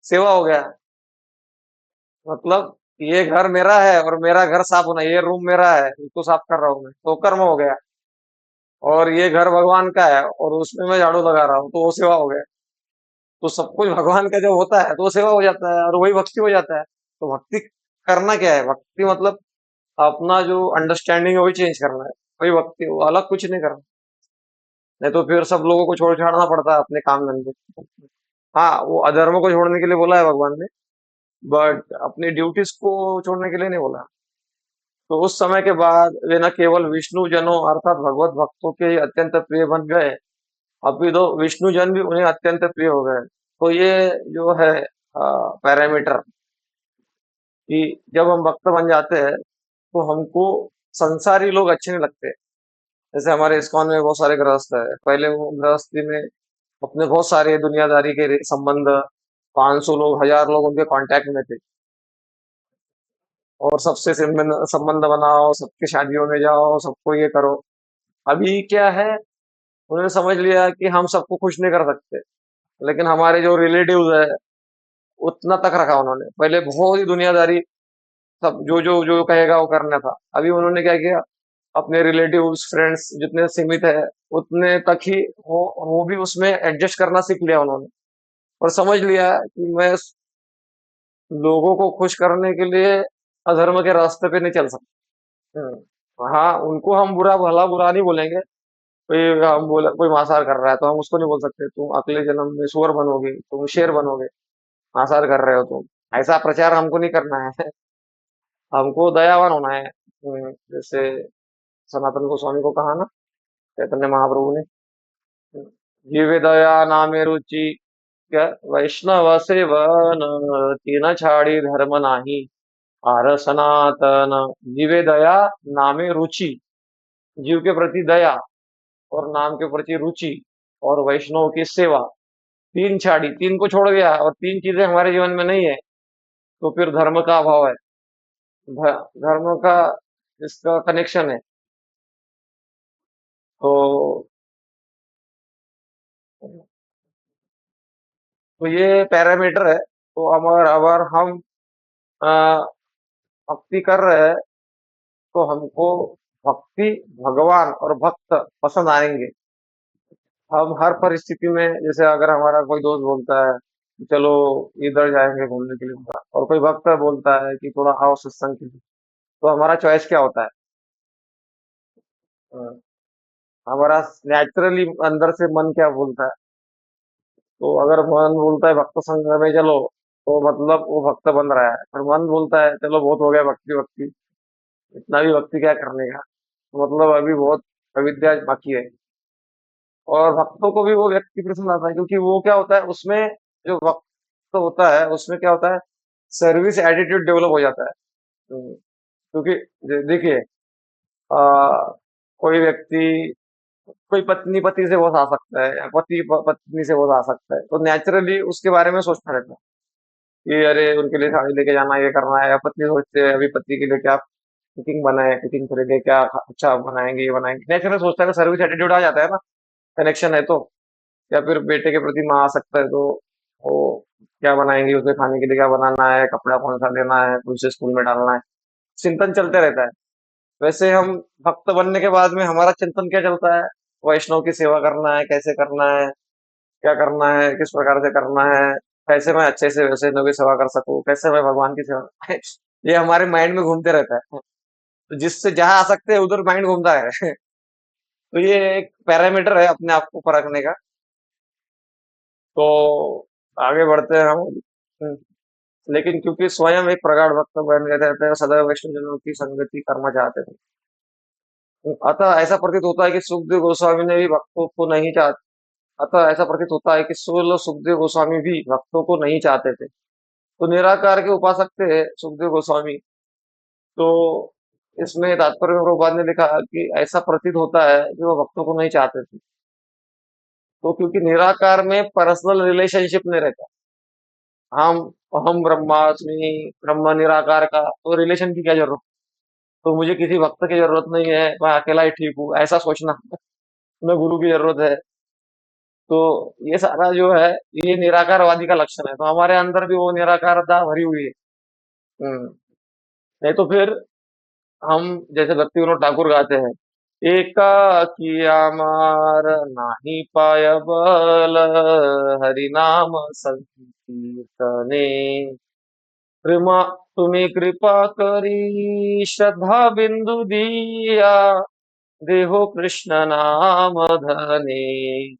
सेवा हो गया। मतलब ये घर मेरा है और मेरा घर साफ होना, ये रूम मेरा है, उसको साफ कर रहा हूँ मैं, तो कर्म हो गया। और ये घर भगवान का है और उसमें मैं झाड़ू लगा रहा हूँ, तो वो सेवा हो गया। तो सब कुछ भगवान का जब होता है तो वो सेवा हो जाता है और वही भक्ति हो जाता है। तो भक्ति करना क्या है? भक्ति मतलब अपना जो अंडरस्टैंडिंग है वही चेंज करना है, वही भक्ति, वो अलग कुछ नहीं करना। नहीं तो फिर सब लोगों को छोड़ छाड़ना पड़ता है अपने काम धंधे। हाँ, वो अधर्म को छोड़ने के लिए बोला है भगवान ने, बट अपनी ड्यूटीज को छोड़ने के लिए नहीं बोला। तो उस समय के बाद वे न केवल विष्णु जनों अर्थात भगवत भक्तों के ही अत्यंत प्रिय बन गए, अभी तो विष्णु जन भी उन्हें अत्यंत प्रिय हो गए। तो ये जो है पैरामीटर, कि जब हम भक्त बन जाते हैं तो हमको संसारी लोग अच्छे नहीं लगते। जैसे हमारे इस्कॉन में बहुत सारे गृहस्थ है, पहले वो गृहस्थी में अपने बहुत सारे दुनियादारी के संबंध, 500 लोग, 1000 लोग उनके कांटेक्ट में थे, और सबसे संबंध संबंध बनाओ, सबकी शादियों में जाओ, सबको ये करो। अभी क्या है, उन्होंने समझ लिया कि हम सबको खुश नहीं कर सकते, लेकिन हमारे जो रिलेटिव्स है उतना तक रखा उन्होंने। पहले बहुत ही दुनियादारी, सब जो जो जो कहेगा वो करना था। अभी उन्होंने क्या किया, अपने रिलेटिव्स फ्रेंड्स जितने सीमित है उतने तक ही, वो भी उसमें एडजस्ट करना सीख लिया उन्होंने, और समझ लिया कि मैं लोगों को खुश करने के लिए अधर्म के रास्ते पे नहीं चल सकता। हाँ, उनको हम बुरा भला बुरा नहीं बोलेंगे। कोई हम बोला कोई मांसाहार कर रहा है तो हम उसको नहीं बोल सकते तुम अगले जन्म में सुअर बनोगे, तुम शेर बनोगे, मांसाहार कर रहे हो तुम। ऐसा प्रचार हमको नहीं करना है। हमको दयावान होना है। जैसे सनातन गोस्वामी को कहा ना चैतन्य महाप्रभु ने, जीवे दया नामे रुचि, क्या वैष्णव सेवन, तीन छाड़ी धर्म नाही, आर सनातन। जीवे दया नामे रुचि, जीव के प्रति दया, और नाम के प्रति रुचि, और वैष्णव की सेवा। तीन छाड़ी, तीन को छोड़ गया और तीन चीजें हमारे जीवन में नहीं है, तो फिर धर्म का अभाव है। धर्म का इसका कनेक्शन है। तो तो ये पैरामीटर है। तो अगर अगर हम अ, भक्ति कर रहे हैं तो हमको भक्ति, भगवान और भक्त पसंद आएंगे। हम हर परिस्थिति में, जैसे अगर हमारा कोई दोस्त बोलता है कि चलो इधर जाएंगे घूमने के लिए, और कोई भक्त बोलता है कि थोड़ा आओ सत्संग के लिए, तो हमारा चॉइस क्या होता है? अ, हमारा नेचुरली अंदर से मन क्या बोलता है? तो अगर मन बोलता है भक्त संग में चलो, तो मतलब वो भक्त बन रहा है। और मन बोलता है चलो बहुत हो गया भक्ति भक्ति, इतना भी भक्ति क्या करने का, तो मतलब अभी बहुत अविद्या बाकी है। और भक्तों को भी वो व्यक्ति पसंद आता है, क्योंकि वो क्या होता है उसमें, जो भक्त होता है उसमें क्या होता है, सर्विस एटीट्यूड डेवलप हो जाता है। क्योंकि देखिए, कोई व्यक्ति, कोई पत्नी पति से बहुत आ सकता है, या पति पत्नी से बहुत आ सकता है, तो नेचुरली उसके बारे में सोचता रहता है कि अरे उनके लिए साड़ी लेके जाना है, ये करना है। या पत्नी सोचते है अभी पति के लिए क्या कुकिंग बनाए, कुकिंग खरीदे, क्या अच्छा बनाएंगे, ये बनाएंगे, नेचुरल सोचता है। सर्विस एटीट्यूड आ जाता है ना, कनेक्शन है तो। या फिर बेटे के प्रति माँ आ सकता है, तो वो क्या बनाएंगे, उसे खाने के लिए क्या बनाना है, कपड़ा कौन सा लेना है, कौन से स्कूल में डालना है, चिंतन चलते रहता है। वैसे हम भक्त बनने के बाद में हमारा चिंतन क्या चलता है, वैष्णव की सेवा करना है, कैसे करना है, क्या करना है, किस प्रकार से करना है, कैसे मैं अच्छे से वैष्णव की सेवा कर सकूं, कैसे मैं भगवान की सेवा ये हमारे माइंड में घूमते रहता है। तो जिससे जहां आ सकते हैं उधर माइंड घूमता है। तो ये एक पैरामीटर है अपने आप को परखने का। तो आगे बढ़ते हैं हम। लेकिन क्योंकि स्वयं एक प्रगाढ़ भक्त बन गए थे, तो सदैव वैष्णव जनों की संगति करना चाहते थे। अतः ऐसा प्रतीत होता है कि सुखदेव गोस्वामी ने भी भक्तों को नहीं चाह अतः ऐसा प्रतीत होता है कि सूल सुखदेव गोस्वामी भी भक्तों को नहीं चाहते थे। तो निराकार के उपासक थे सुखदेव गोस्वामी। तो इसमें तात्पर्य में प्रभुपाद ने लिखा कि ऐसा प्रतीत होता है कि वो भक्तों को नहीं चाहते थे। तो क्योंकि निराकार में पर्सनल रिलेशनशिप नहीं रहता। हम अहम ब्रह्मास्मि, ब्रह्म निराकार का तो रिलेशन की क्या जरूरत? तो मुझे किसी भक्त की जरूरत नहीं है, मैं अकेला ही ठीक हूँ, ऐसा सोचना। मैं गुरु की जरूरत है। तो ये सारा जो है, ये निराकारवादी का लक्षण है। तो हमारे अंदर भी वो निराकारता भरी हुई है। नहीं तो फिर हम, जैसे भक्ति विनोद ठाकुर गाते हैं, एकाकी अमार नाही पाय बल, हरि नाम संकीर्तने, कृमा तुम्ही कृपा करी, श्रद्धा बिंदु दिया, देहो कृष्ण नाम धने,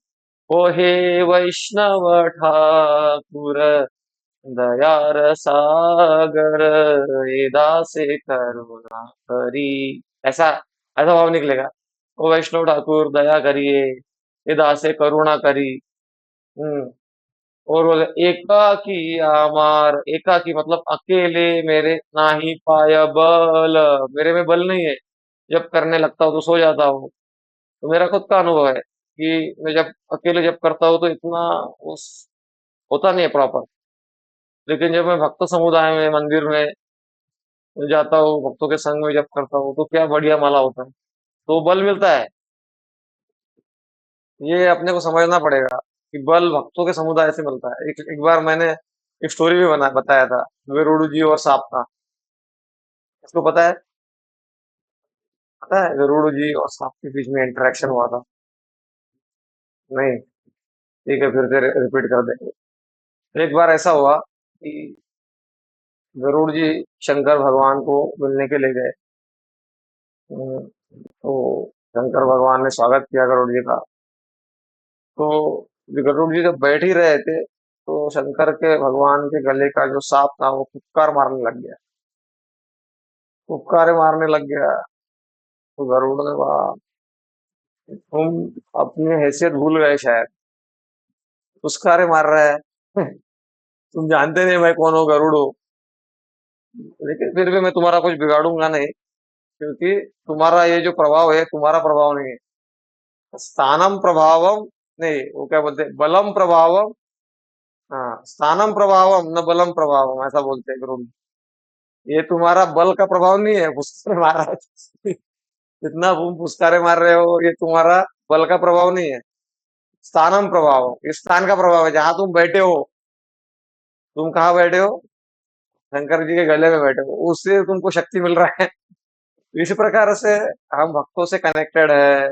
ओ हे वैष्णव ठाकुर, दयार सागर, ये दासे करुणा करी। ऐसा ऐसा भाव निकलेगा, ओ वैष्णव ठाकुर दया करिए, ये दासे करुणा करी। हम्म और बोले एकाकी आमार, एकाकी मतलब अकेले मेरे, ना ही पाया बल, मेरे में बल नहीं है। जब करने लगता हूँ तो सो जाता हूँ। तो मेरा खुद का अनुभव है कि मैं जब अकेले जब करता हूँ तो इतना उस होता नहीं है प्रॉपर। लेकिन जब मैं भक्त समुदाय में मंदिर में जाता हूँ, भक्तों के संग में जब करता हूँ, तो क्या बढ़िया माला होता है, तो बल मिलता है। ये अपने को समझना पड़ेगा कि बल भक्तों के समुदाय से मिलता है। एक बार मैंने एक स्टोरी भी बताया था, गरुड़ जी और सांप का। इसको पता है गरुड़ जी और सांप के बीच में इंटरेक्शन हुआ था? नहीं? ठीक है, फिर से रिपीट कर देंगे। एक बार ऐसा हुआ कि गरुड़ जी शंकर भगवान को मिलने के लिए गए। तो शंकर भगवान ने स्वागत किया गरुड़ जी का। तो गरुड़ जी जब बैठ ही रहे थे, तो शंकर के भगवान के गले का जो सांप था वो फुफकार मारने लग गया। फुफकारे मारने लग गया। तो गरुड़ ने कहा, तुम अपनी हैसियत भूल गए शायद, फुफकारे मार रहा है। तुम जानते नहीं मैं कौन हूँ, गरुड़ हूँ। लेकिन फिर भी मैं तुम्हारा कुछ बिगाड़ूंगा नहीं, क्योंकि तुम्हारा ये जो प्रभाव है तुम्हारा प्रभाव नहीं है। स्थानम प्रभावम, नहीं वो क्या बोलते हैं, बलम प्रभावम। हाँ, स्थानम प्रभावम न बलम प्रभावम, ऐसा बोलते हैं गुरु। ये तुम्हारा बल का प्रभाव नहीं है, फुसकारे मार रहा है। जितना तुम फुसकारे मार रहे हो, ये तुम्हारा बल का प्रभाव नहीं है। स्थानम प्रभाव, ये स्थान का प्रभाव है, जहां तुम बैठे हो। तुम कहाँ बैठे हो? शंकर जी के गले में बैठे हो, उससे तुमको शक्ति मिल रहा है। इस प्रकार से हम भक्तों से कनेक्टेड है,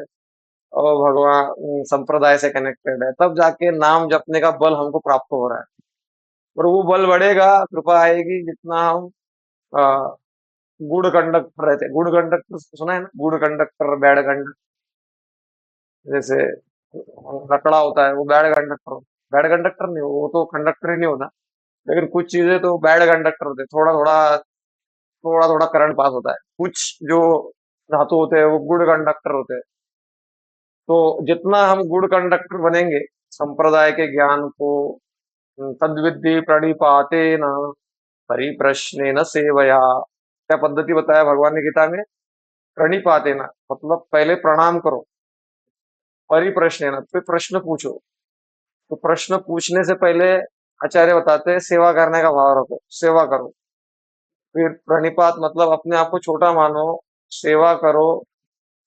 और भगवान संप्रदाय से कनेक्टेड है, तब जाके नाम जपने का बल हमको प्राप्त हो रहा है। और वो बल बढ़ेगा, कृपा आएगी, जितना हम अ, गुड कंडक्टर रहते। गुड कंडक्टर सुना है ना? Good conductor, bad conductor. जैसे लकड़ा होता है, वो बैड कंडक्टर नहीं, वो तो कंडक्टर ही नहीं होता। लेकिन कुछ चीजें तो बैड कंडक्टर होते हैं, थोड़ा थोड़ा करंट पास होता है। कुछ जो धातु होते हैं वो गुड कंडक्टर होते हैं। तो जितना हम गुड कंडक्टर बनेंगे संप्रदाय के ज्ञान को, तद्विद्धि प्रणिपाते न परिप्रश्ने न सेवया, क्या पद्धति बताया भगवान ने गीता में? प्रणिपाते न, मतलब पहले प्रणाम करो, परिप्रश्ने न, फिर प्रश्न पूछो। तो प्रश्न पूछने से पहले आचार्य बताते हैं सेवा करने का भाव रखो, सेवा करो। फिर प्रणिपात मतलब अपने आप को छोटा मानो, सेवा करो,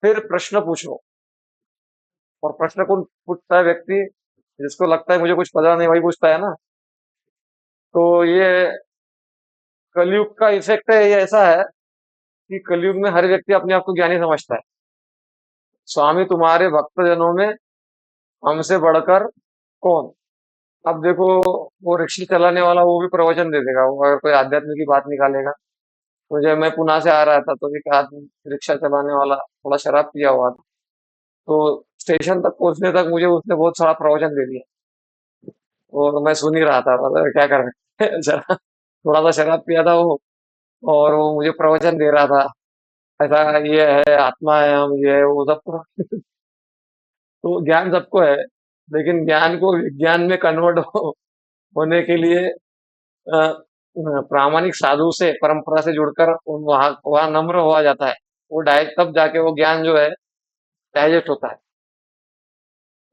फिर प्रश्न पूछो। और प्रश्न कौन पूछता है? व्यक्ति जिसको लगता है मुझे कुछ पता नहीं, वही पूछता है ना। तो ये कलयुग का इफेक्ट है, ये ऐसा है कि कलयुग में हर व्यक्ति अपने आप को ज्ञानी समझता है। स्वामी तुम्हारे भक्तजनों में हमसे बढ़कर कौन? अब देखो, वो रिक्शा चलाने वाला वो भी प्रवचन दे देगा, वो अगर कोई आध्यात्मिक की बात निकालेगा। तो जब मैं पुणे से आ रहा था, तो एक आदमी रिक्शा चलाने वाला थोड़ा शराब पिया हुआ था। तो स्टेशन तक पहुंचने तक मुझे उसने बहुत सारा प्रवचन दे दिया, और मैं सुन ही रहा था, मतलब क्या कर रहे हैं। जरा थोड़ा सा शराब पिया था वो, और वो मुझे प्रवचन दे रहा था। ऐसा ये है, आत्मा है हम, ये है वो सब। तो ज्ञान सबको है, लेकिन ज्ञान को विज्ञान में कन्वर्ट होने के लिए प्रामाणिक साधु से, परंपरा से जुड़कर वहां वहां नम्र हुआ जाता है। वो डायरेक्ट तब जाके वो ज्ञान जो है डाइजेस्ट होता है।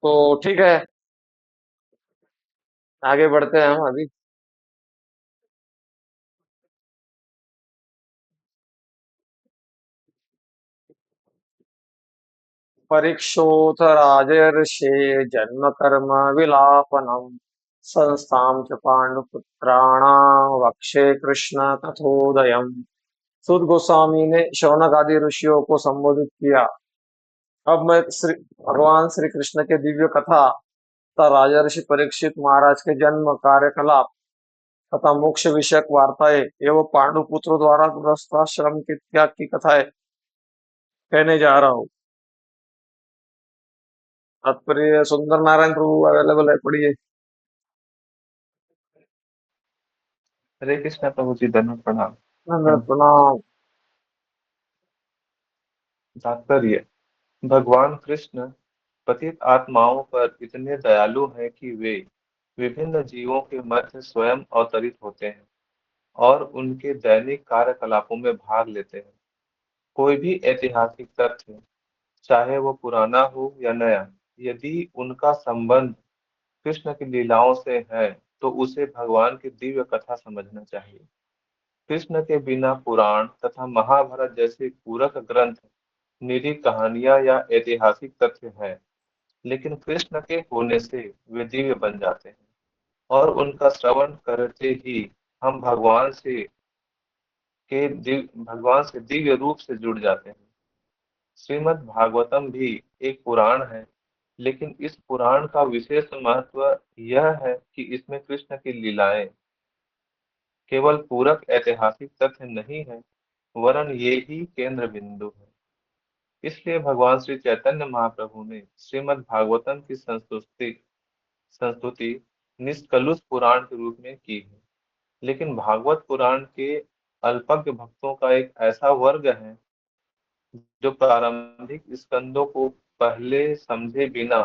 तो ठीक है, आगे बढ़ते हैं हम अभी। परीक्षोथ राजर्षे जन्म कर्म विलापनम संस्थां च पांडुपुत्राणाम वक्षे कृष्ण तथोदयम्। सूत गोस्वामी ने शौनक आदि ऋषियों को संबोधित किया। अब मैं भगवान श्री कृष्ण के दिव्य कथा तथा राजर्षि परीक्षित महाराज के जन्म, कार्यकलाप तथा मोक्ष विषयक वार्ताएं एवं पांडु पुत्रों द्वारा गृहस्थाश्रम के त्याग की कथाएं कहने जा रहा हूँ। तात्पर्य सुंदर नारायण प्रभु अवेलेबल है, पढ़िए। हरे कृष्णा प्रभु जी, धन्यवाद प्रणाम। प्रणाम। तात्पर्य: भगवान कृष्ण पतित आत्माओं पर इतने दयालु हैं कि वे विभिन्न जीवों के मध्य स्वयं अवतरित होते हैं और उनके दैनिक कार्यकलापों में भाग लेते हैं। कोई भी ऐतिहासिक तथ्य, चाहे वो पुराना हो या नया, यदि उनका संबंध कृष्ण की लीलाओं से है तो उसे भगवान की दिव्य कथा समझना चाहिए। कृष्ण के बिना पुराण तथा महाभारत जैसे पूरक ग्रंथ निरीह कहानियां या ऐतिहासिक तथ्य हैं, लेकिन कृष्ण के होने से वे दिव्य बन जाते हैं और उनका श्रवण करते ही हम भगवान से दिव्य रूप से जुड़ जाते हैं। श्रीमद् भागवतम भी एक पुराण है, लेकिन इस पुराण का विशेष महत्व यह है कि इसमें कृष्ण की लीलाएं केवल पूरक ऐतिहासिक तथ्य नहीं है, वरन ये ही केंद्र बिंदु है। इसलिए भगवान श्री चैतन्य महाप्रभु ने श्रीमद् भागवतम की संस्तुति निष्कलुष पुराण के रूप में की है। लेकिन भागवत पुराण के अल्पज्ञ भक्तों का एक ऐसा वर्ग है जो प्रारंभिक स्कंदों को पहले समझे बिना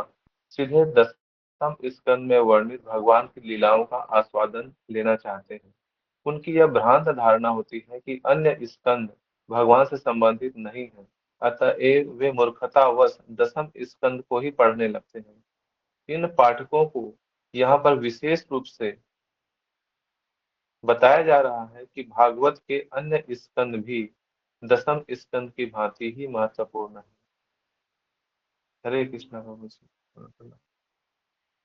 सीधे दसम स्कंद में वर्णित भगवान की लीलाओं का आस्वादन लेना चाहते हैं। उनकी यह भ्रांत धारणा होती है कि अन्य स्कंद भगवान से संबंधित नहीं है, अतएव वे मूर्खतावश दसम स्कंद को ही पढ़ने लगते हैं। इन पाठकों को यहाँ पर विशेष रूप से बताया जा रहा है कि भागवत के अन्य स्कंद भी दसम स्कंद की भांति ही महत्वपूर्ण है। हरे कृष्णा प्रभु जी।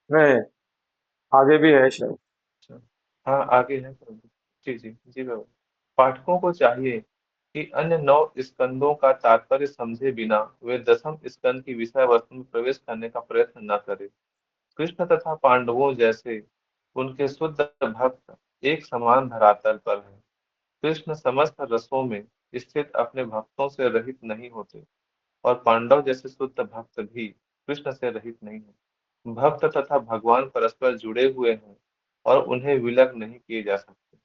नहीं, आगे भी है शायद। अच्छा, हाँ आगे है प्रभु। जी जी जी प्रभु। पाठकों को चाहिए कि अन्य 9 स्कंदों का तात्पर्य समझे बिना वे दसम स्कंद की विषय वस्तु में प्रवेश करने का प्रयत्न न करें। कृष्ण तथा पांडवों जैसे उनके शुद्ध भक्त एक समान धरातल पर हैं। कृष्ण समस्त रसों में स्थित अपने भक्तों से रहित नहीं होते और पांडव जैसे शुद्ध भक्त भी कृष्ण से रहित नहीं है। भक्त तथा भगवान परस्पर जुड़े हुए हैं और उन्हें विलग नहीं किए जा सकते।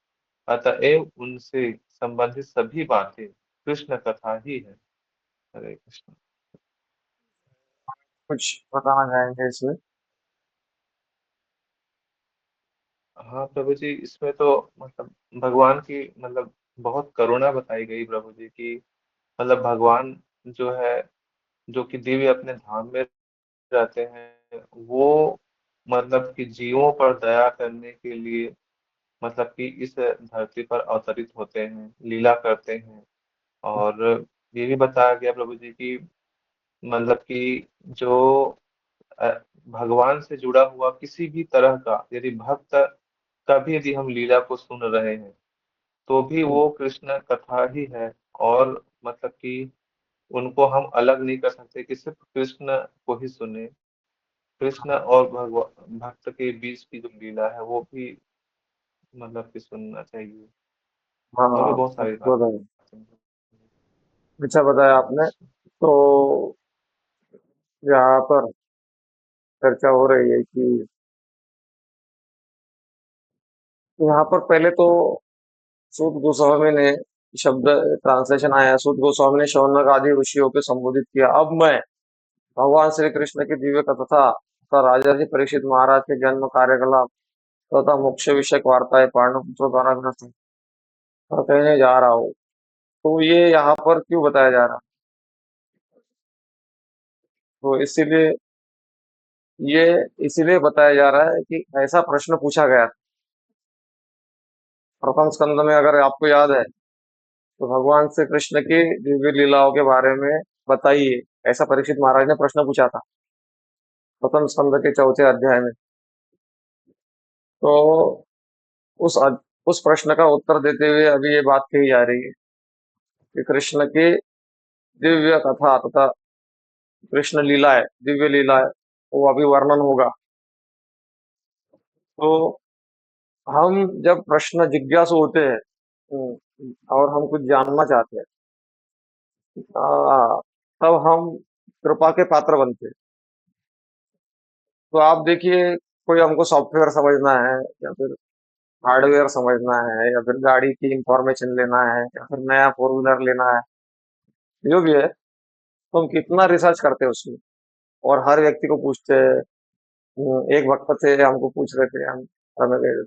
अतएव उनसे संबंधित सभी बातें कृष्ण कथा ही है। हरे कृष्ण। कुछ बताना चाहेंगे इसमें? हाँ प्रभु जी, इसमें तो मतलब भगवान की मतलब बहुत करुणा बताई गई प्रभु जी की। मतलब भगवान जो है, जो कि दिव्य अपने धाम में रहते हैं, वो मतलब कि जीवों पर दया करने के लिए मतलब कि इस धरती पर अवतरित होते हैं, लीला करते हैं। और ये भी बताया गया प्रभु जी की मतलब कि जो अ, भगवान से जुड़ा हुआ किसी भी तरह का यदि भक्त कभी यदि हम लीला को सुन रहे हैं तो भी वो कृष्ण कथा ही है। और मतलब कि उनको हम अलग नहीं कर सकते कि सिर्फ कृष्ण को ही सुने। कृष्ण और भक्त के बीच की जो लीला है वो भी मतलब कि सुनना चाहिए। और भी हाँ, बहुत सारी बहुत है। बातें हैं। अच्छा बताया हरे आपने। कृष्ण। तो यहाँ पर चर्चा हो रही है कि यहाँ पर पहले तो सूत गोस्वामी ने शब्द ट्रांसलेशन आया, सूत गोस्वामी ने शौनक आदि ऋषियों को संबोधित किया। अब मैं भगवान श्री कृष्ण की दिव्य कथा तथा राजा जी परीक्षित महाराज के जन्म कार्यकलाप तथा मोक्ष विषयक वार्ताएं पांडवों द्वारा ग्रस्त कहने जा रहा हूँ। तो ये यहाँ पर क्यों बताया जा रहा है? तो इसीलिए ये इसीलिए बताया जा रहा है कि ऐसा प्रश्न पूछा गया था प्रथम स्कंद में, अगर आपको याद है, तो भगवान श्री कृष्ण की दिव्य लीलाओं के बारे में बताइए, ऐसा परीक्षित महाराज ने प्रश्न पूछा था प्रथम स्कंद के चौथे अध्याय में। तो उस उस प्रश्न का उत्तर देते हुए अभी ये बात कही जा रही है कि कृष्ण की दिव्य कथा तथा कृष्ण लीलाएं, दिव्य लीलाएं, वो अभी वर्णन होगा। तो हम जब प्रश्न जिज्ञासु होते हैं, और हम कुछ जानना चाहते हैं, तब हम कृपा के पात्र बनते हैं। तो आप देखिए, कोई हमको सॉफ्टवेयर समझना है या फिर हार्डवेयर समझना है या फिर गाड़ी की इंफॉर्मेशन लेना है या फिर नया फोर व्हीलर लेना है, जो भी है, तो हम कितना रिसर्च करते हैं उसमें और हर व्यक्ति को पूछते हैं। एक वक्त से हमको पूछ रहे थे, हम हमें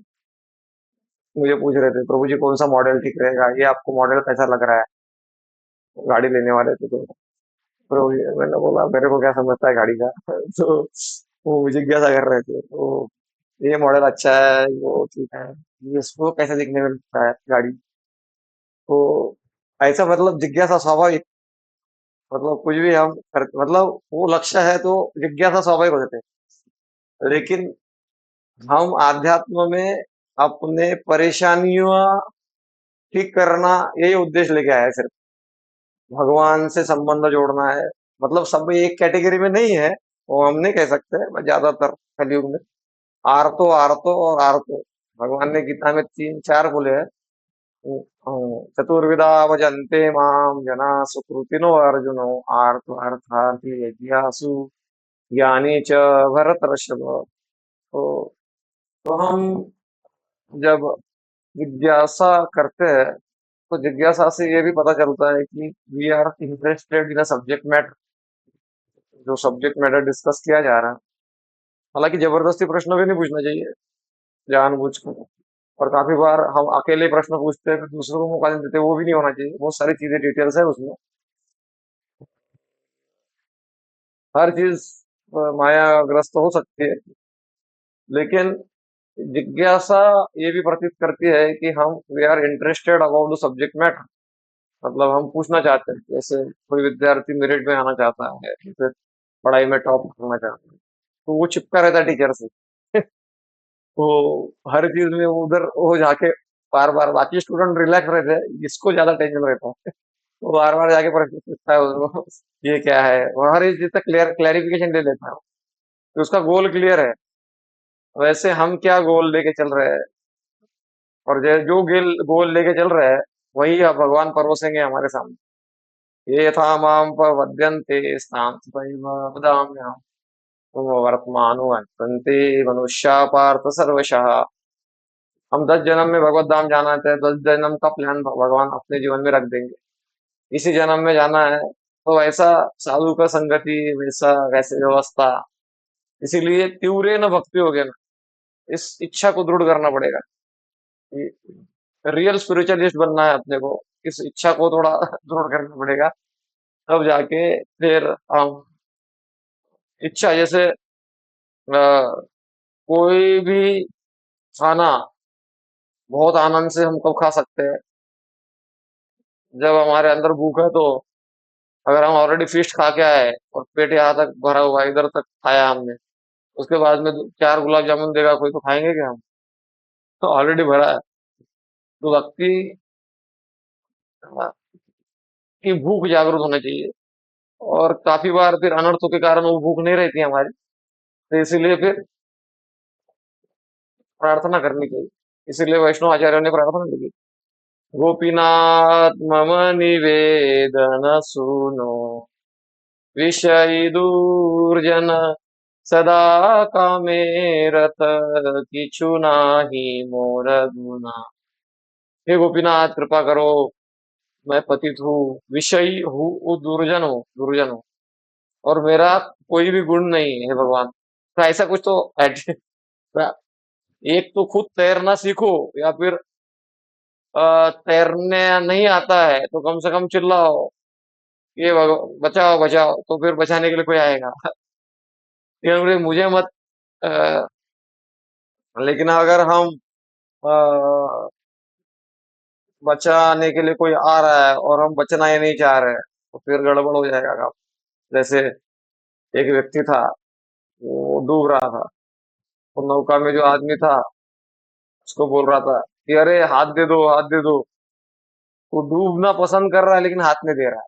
मुझे पूछ रहे थे, प्रभु जी कौन सा मॉडल ठीक रहेगा, ये आपको मॉडल कैसा लग रहा है, गाड़ी लेने वाले थे। तो प्रभु जी, मैंने बोला मेरे को क्या समझता है गाड़ी का तो वो मुझे जिज्ञासा कर रहे थे। तो ये मॉडल अच्छा है, वो ठीक है, ये इसको कैसे दिखने में लगता है गाड़ी। तो ऐसा मतलब जिज्ञासा स्वाभाविक, मतलब कुछ भी हम कर, मतलब वो लक्ष्य है तो जिज्ञासा स्वाभाविक हो जाते हैं। लेकिन हम आध्यात्म में अपने परेशानियां ठीक करना, यही उद्देश्य लेके आए हैं सिर्फ। भगवान से संबंध जोड़ना है। मतलब सब एक कैटेगरी में नहीं है, वो हम नहीं कह सकते, पर ज्यादातर कलयुग में आर्तो आर्तो और आर्तो। भगवान ने गीता में तीन चार बोले हैं। चतुर्विधा भजन्ते माम जना सुकृतिनो अर्जुनो आर्तो अर्थार्थी जिज्ञासु ज्ञानी च भरतर्षभ। तो, तो हम जब जिज्ञासा करते हैं, तो जिज्ञासा से ये भी पता चलता है कि we are interested in a subject matter, जो सब्जेक्ट मैटर डिस्कस किया जा रहा है। हालांकि जबरदस्ती प्रश्न भी नहीं पूछना चाहिए जानबूझकर। और काफी बार हम अकेले प्रश्न पूछते हैं, फिर दूसरों को मौका नहीं देते, वो भी नहीं होना चाहिए। बहुत सारी चीजें डिटेल्स है उसमें। हर चीज मायाग्रस्त हो सकती है, लेकिन जिज्ञासा ये भी प्रतीत करती है कि हम we are interested about the subject matter. मतलब हम पूछना चाहते हैं, जैसे कोई विद्यार्थी मेरिट में आना चाहता है, फिर पढ़ाई में टॉप करना चाहता है, तो वो चिपका रहता है टीचर से। तो हर चीज में वो उधर हो जाके बार बार, बाकी स्टूडेंट रिलैक्स रहते हैं, इसको ज्यादा टेंशन रहता है। वो बार बार जाके प्रश्न पूछता है उसको, ये क्या है, और हर एक चीज तक क्लैरिफिकेशन ले लेता है। तो उसका गोल क्लियर है। वैसे हम क्या गोल लेके चल रहे हैं, और जो गोल गोल लेके चल रहे हैं, वही अब भगवान परोसेंगे हमारे सामने। ये था माम प्रपद्यन्ते स्थान वदाम्यहम् वर्तमानुवर्तन्ते मनुष्या पार्थ सर्वशः। हम 10 जन्म में भगवत धाम जाना चाहते हैं, 10 जन्म का प्लान भगवान अपने जीवन में रख देंगे। इसी जन्म में जाना है, तो वैसा साधु का संगति, वैसा वैसे व्यवस्था। इसीलिए तीव्र न भक्ति हो गया ना, इस इच्छा को दृढ़ करना पड़ेगा। रियल स्पिरिचुअलिस्ट बनना है अपने को, इस इच्छा को थोड़ा दृढ़ करना पड़ेगा। तब जाके फिर हम इच्छा, जैसे कोई भी खाना बहुत आनंद से हम कब खा सकते हैं, जब हमारे अंदर भूख है। तो अगर हम ऑलरेडी फीस्ट खा के आए और पेट यहाँ तक भरा हुआ है, इधर तक खाया हमने, उसके बाद में चार गुलाब जामुन देगा कोई, तो खाएंगे क्या हम? तो ऑलरेडी भरा है। तो भक्ति की भूख जागृत होना चाहिए। और काफी बार फिर अनर्थों के कारण वो भूख नहीं रहती हमारी, तो इसीलिए फिर प्रार्थना करनी चाहिए। इसीलिए वैष्णव आचार्यों ने प्रार्थना की, गोपीनाथ मम निवेदन सुनो विषयी दूर्जन सदा कामे रत किछु नाही मोर गुना। हे गोपीनाथ कृपा करो, मैं पतित हूँ, विषयी हूँ, दुर्जन हूँ, दुर्जन हूँ, और मेरा कोई भी गुण नहीं है भगवान। तो ऐसा कुछ तो एक तो खुद तैरना सीखो, या फिर तैरने नहीं आता है तो कम से कम चिल्लाओ, ये बचाओ बचाओ, तो फिर बचाने के लिए कोई आएगा। ये बोले, मुझे मत अ, लेकिन अगर हम अ, बचाने के लिए कोई आ रहा है और हम बचना ही नहीं चाह रहे हैं, तो फिर गड़बड़ हो जाएगा काम। जैसे एक व्यक्ति था, वो डूब रहा था, तो नौका में जो आदमी था, उसको बोल रहा था कि अरे हाथ दे दो, हाथ दे दो। वो डूबना पसंद कर रहा है, लेकिन हाथ नहीं दे रहा है।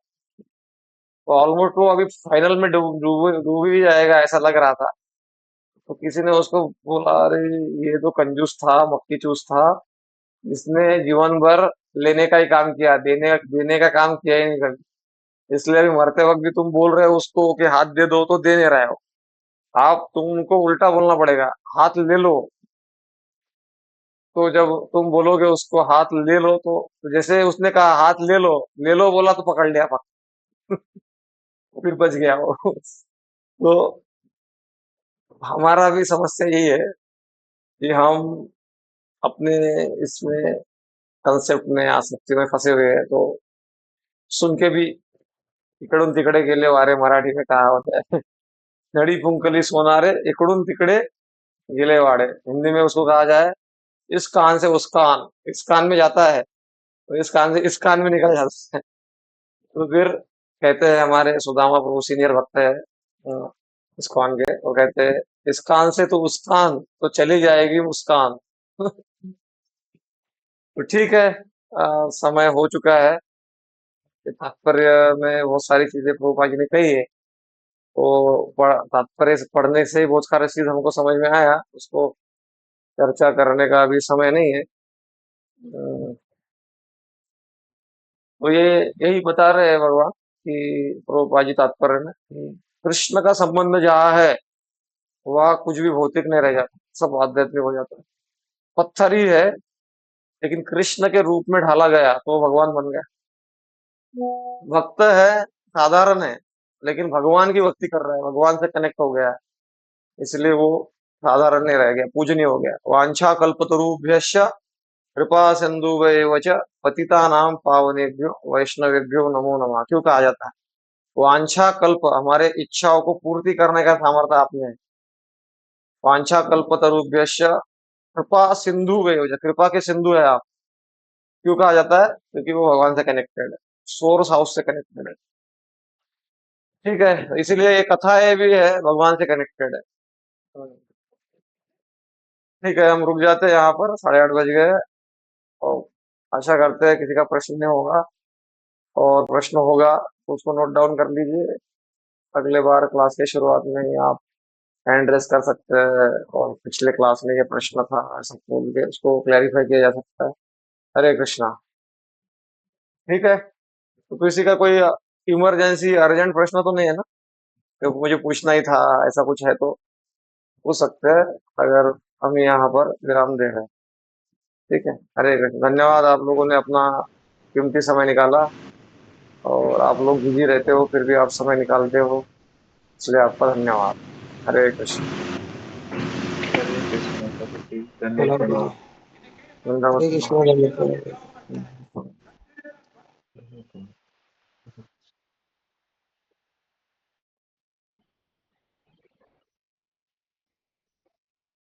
तो ऑलमोस्ट वो अभी फाइनल में डूब डूब डूब ही जाएगा ऐसा लग रहा था। तो किसी ने उसको बोला, अरे ये तो कंजूस था, मक्खी चूस था, इसने जीवन भर लेने का ही काम किया, देने देने का काम किया ही नहीं कभी। इसलिए अभी मरते वक्त भी तुम बोल रहे हो उसको कि हाथ दे दो, तो दे नहीं रहे हो। आप तुमको उल्टा बोलना पड़ेगा, हाथ ले लो। तो जब तुम बोलोगे उसको हाथ ले लो, तो जैसे उसने कहा हाथ ले लो बोला, तो पकड़ लिया, फिर बच गया वो। तो हमारा भी समस्या यही है कि हम अपने इसमें कंसेप्ट में, आसक्ति में फंसे हुए हैं। तो सुन के भी इकडून तिकडे गेले वारे, मराठी में कहा होता है। नडी फुंकली सोनारे इकडून तिकडे गिलेवाड़े, हिंदी में उसको कहा जाए इस कान से उस कान, इस कान में जाता है तो इस कान से इस कान में निकल जाता है। तो फिर कहते हैं हमारे सुदामा प्रभु सीनियर भक्त है इस्कॉन के, वो कहते हैं इस कान से तो उस कान तो चली जाएगी मुस्कान। तो ठीक है, समय हो चुका है। कि तात्पर्य में बहुत सारी चीजें प्रभुपाद जी ने कही है, तो तात्पर्य से पढ़ने से ही बहुत सारी चीज हमको समझ में आया, उसको चर्चा करने का अभी समय नहीं है। तो ये यही बता रहे हैं भगवान कि प्रभुपाद जी तात्पर्य में कि कृष्ण का संबंध जहाँ है वह कुछ भी भौतिक नहीं रह जाता, सब आध्यात्मिक हो जाता है। पत्थर ही है लेकिन कृष्ण के रूप में ढाला गया तो वो भगवान बन गया। भक्त है, साधारण है, लेकिन भगवान की भक्ति कर रहा है, भगवान से कनेक्ट हो गया है, इसलिए वो साधारण नहीं रह गया, पूजनीय हो गया। वांछा कल्पतरुभ्यश्च कृपा सिंधुभ्यैव च पतितानां पावनेभ्यो वैष्णवेभ्यो नमो नमः क्यों कहा जाता है? वांछा कल्प, हमारे इच्छाओं को पूर्ति करने का सामर्थ्य आप में है। वांछा कल्पतरुभ्यश्च कृपा सिंधुभ्यैव च, कृपा के सिंधु है आप। क्यों कहा जाता है? क्योंकि वो भगवान से कनेक्टेड है, सोर्स हाउस से कनेक्टेड है। ठीक है, इसीलिए ये कथा है भी है, भगवान से कनेक्टेड है। ठीक है, हम रुक जाते हैं यहाँ पर, 8:30 बज गए। और आशा करते हैं किसी का प्रश्न नहीं होगा, और प्रश्न होगा तो उसको नोट डाउन कर लीजिए। अगले बार क्लास के शुरुआत में ही आप हैंड रेस कर सकते हैं, और पिछले क्लास में ये प्रश्न था ऐसा बोल के उसको क्लैरिफाई किया जा सकता है। हरे कृष्णा। ठीक है, तो किसी का कोई इमरजेंसी अर्जेंट प्रश्न तो नहीं है ना, तो मुझे पूछना ही था ऐसा कुछ है तो पूछ सकते हैं, अगर हम यहाँ पर विराम दे रहे हैं। ठीक है, हरे कृष्ण। धन्यवाद, आप लोगों ने अपना कीमती समय निकाला, और आप लोग बिजी रहते हो फिर भी आप समय निकालते हो, इसलिए आपका धन्यवाद। हरे कृष्ण। हरे कृष्ण प्रभु जी, बोला प्रभु जी। धन्यवाद। हरे वृंदावन। कृष्ण, धन्यवाद।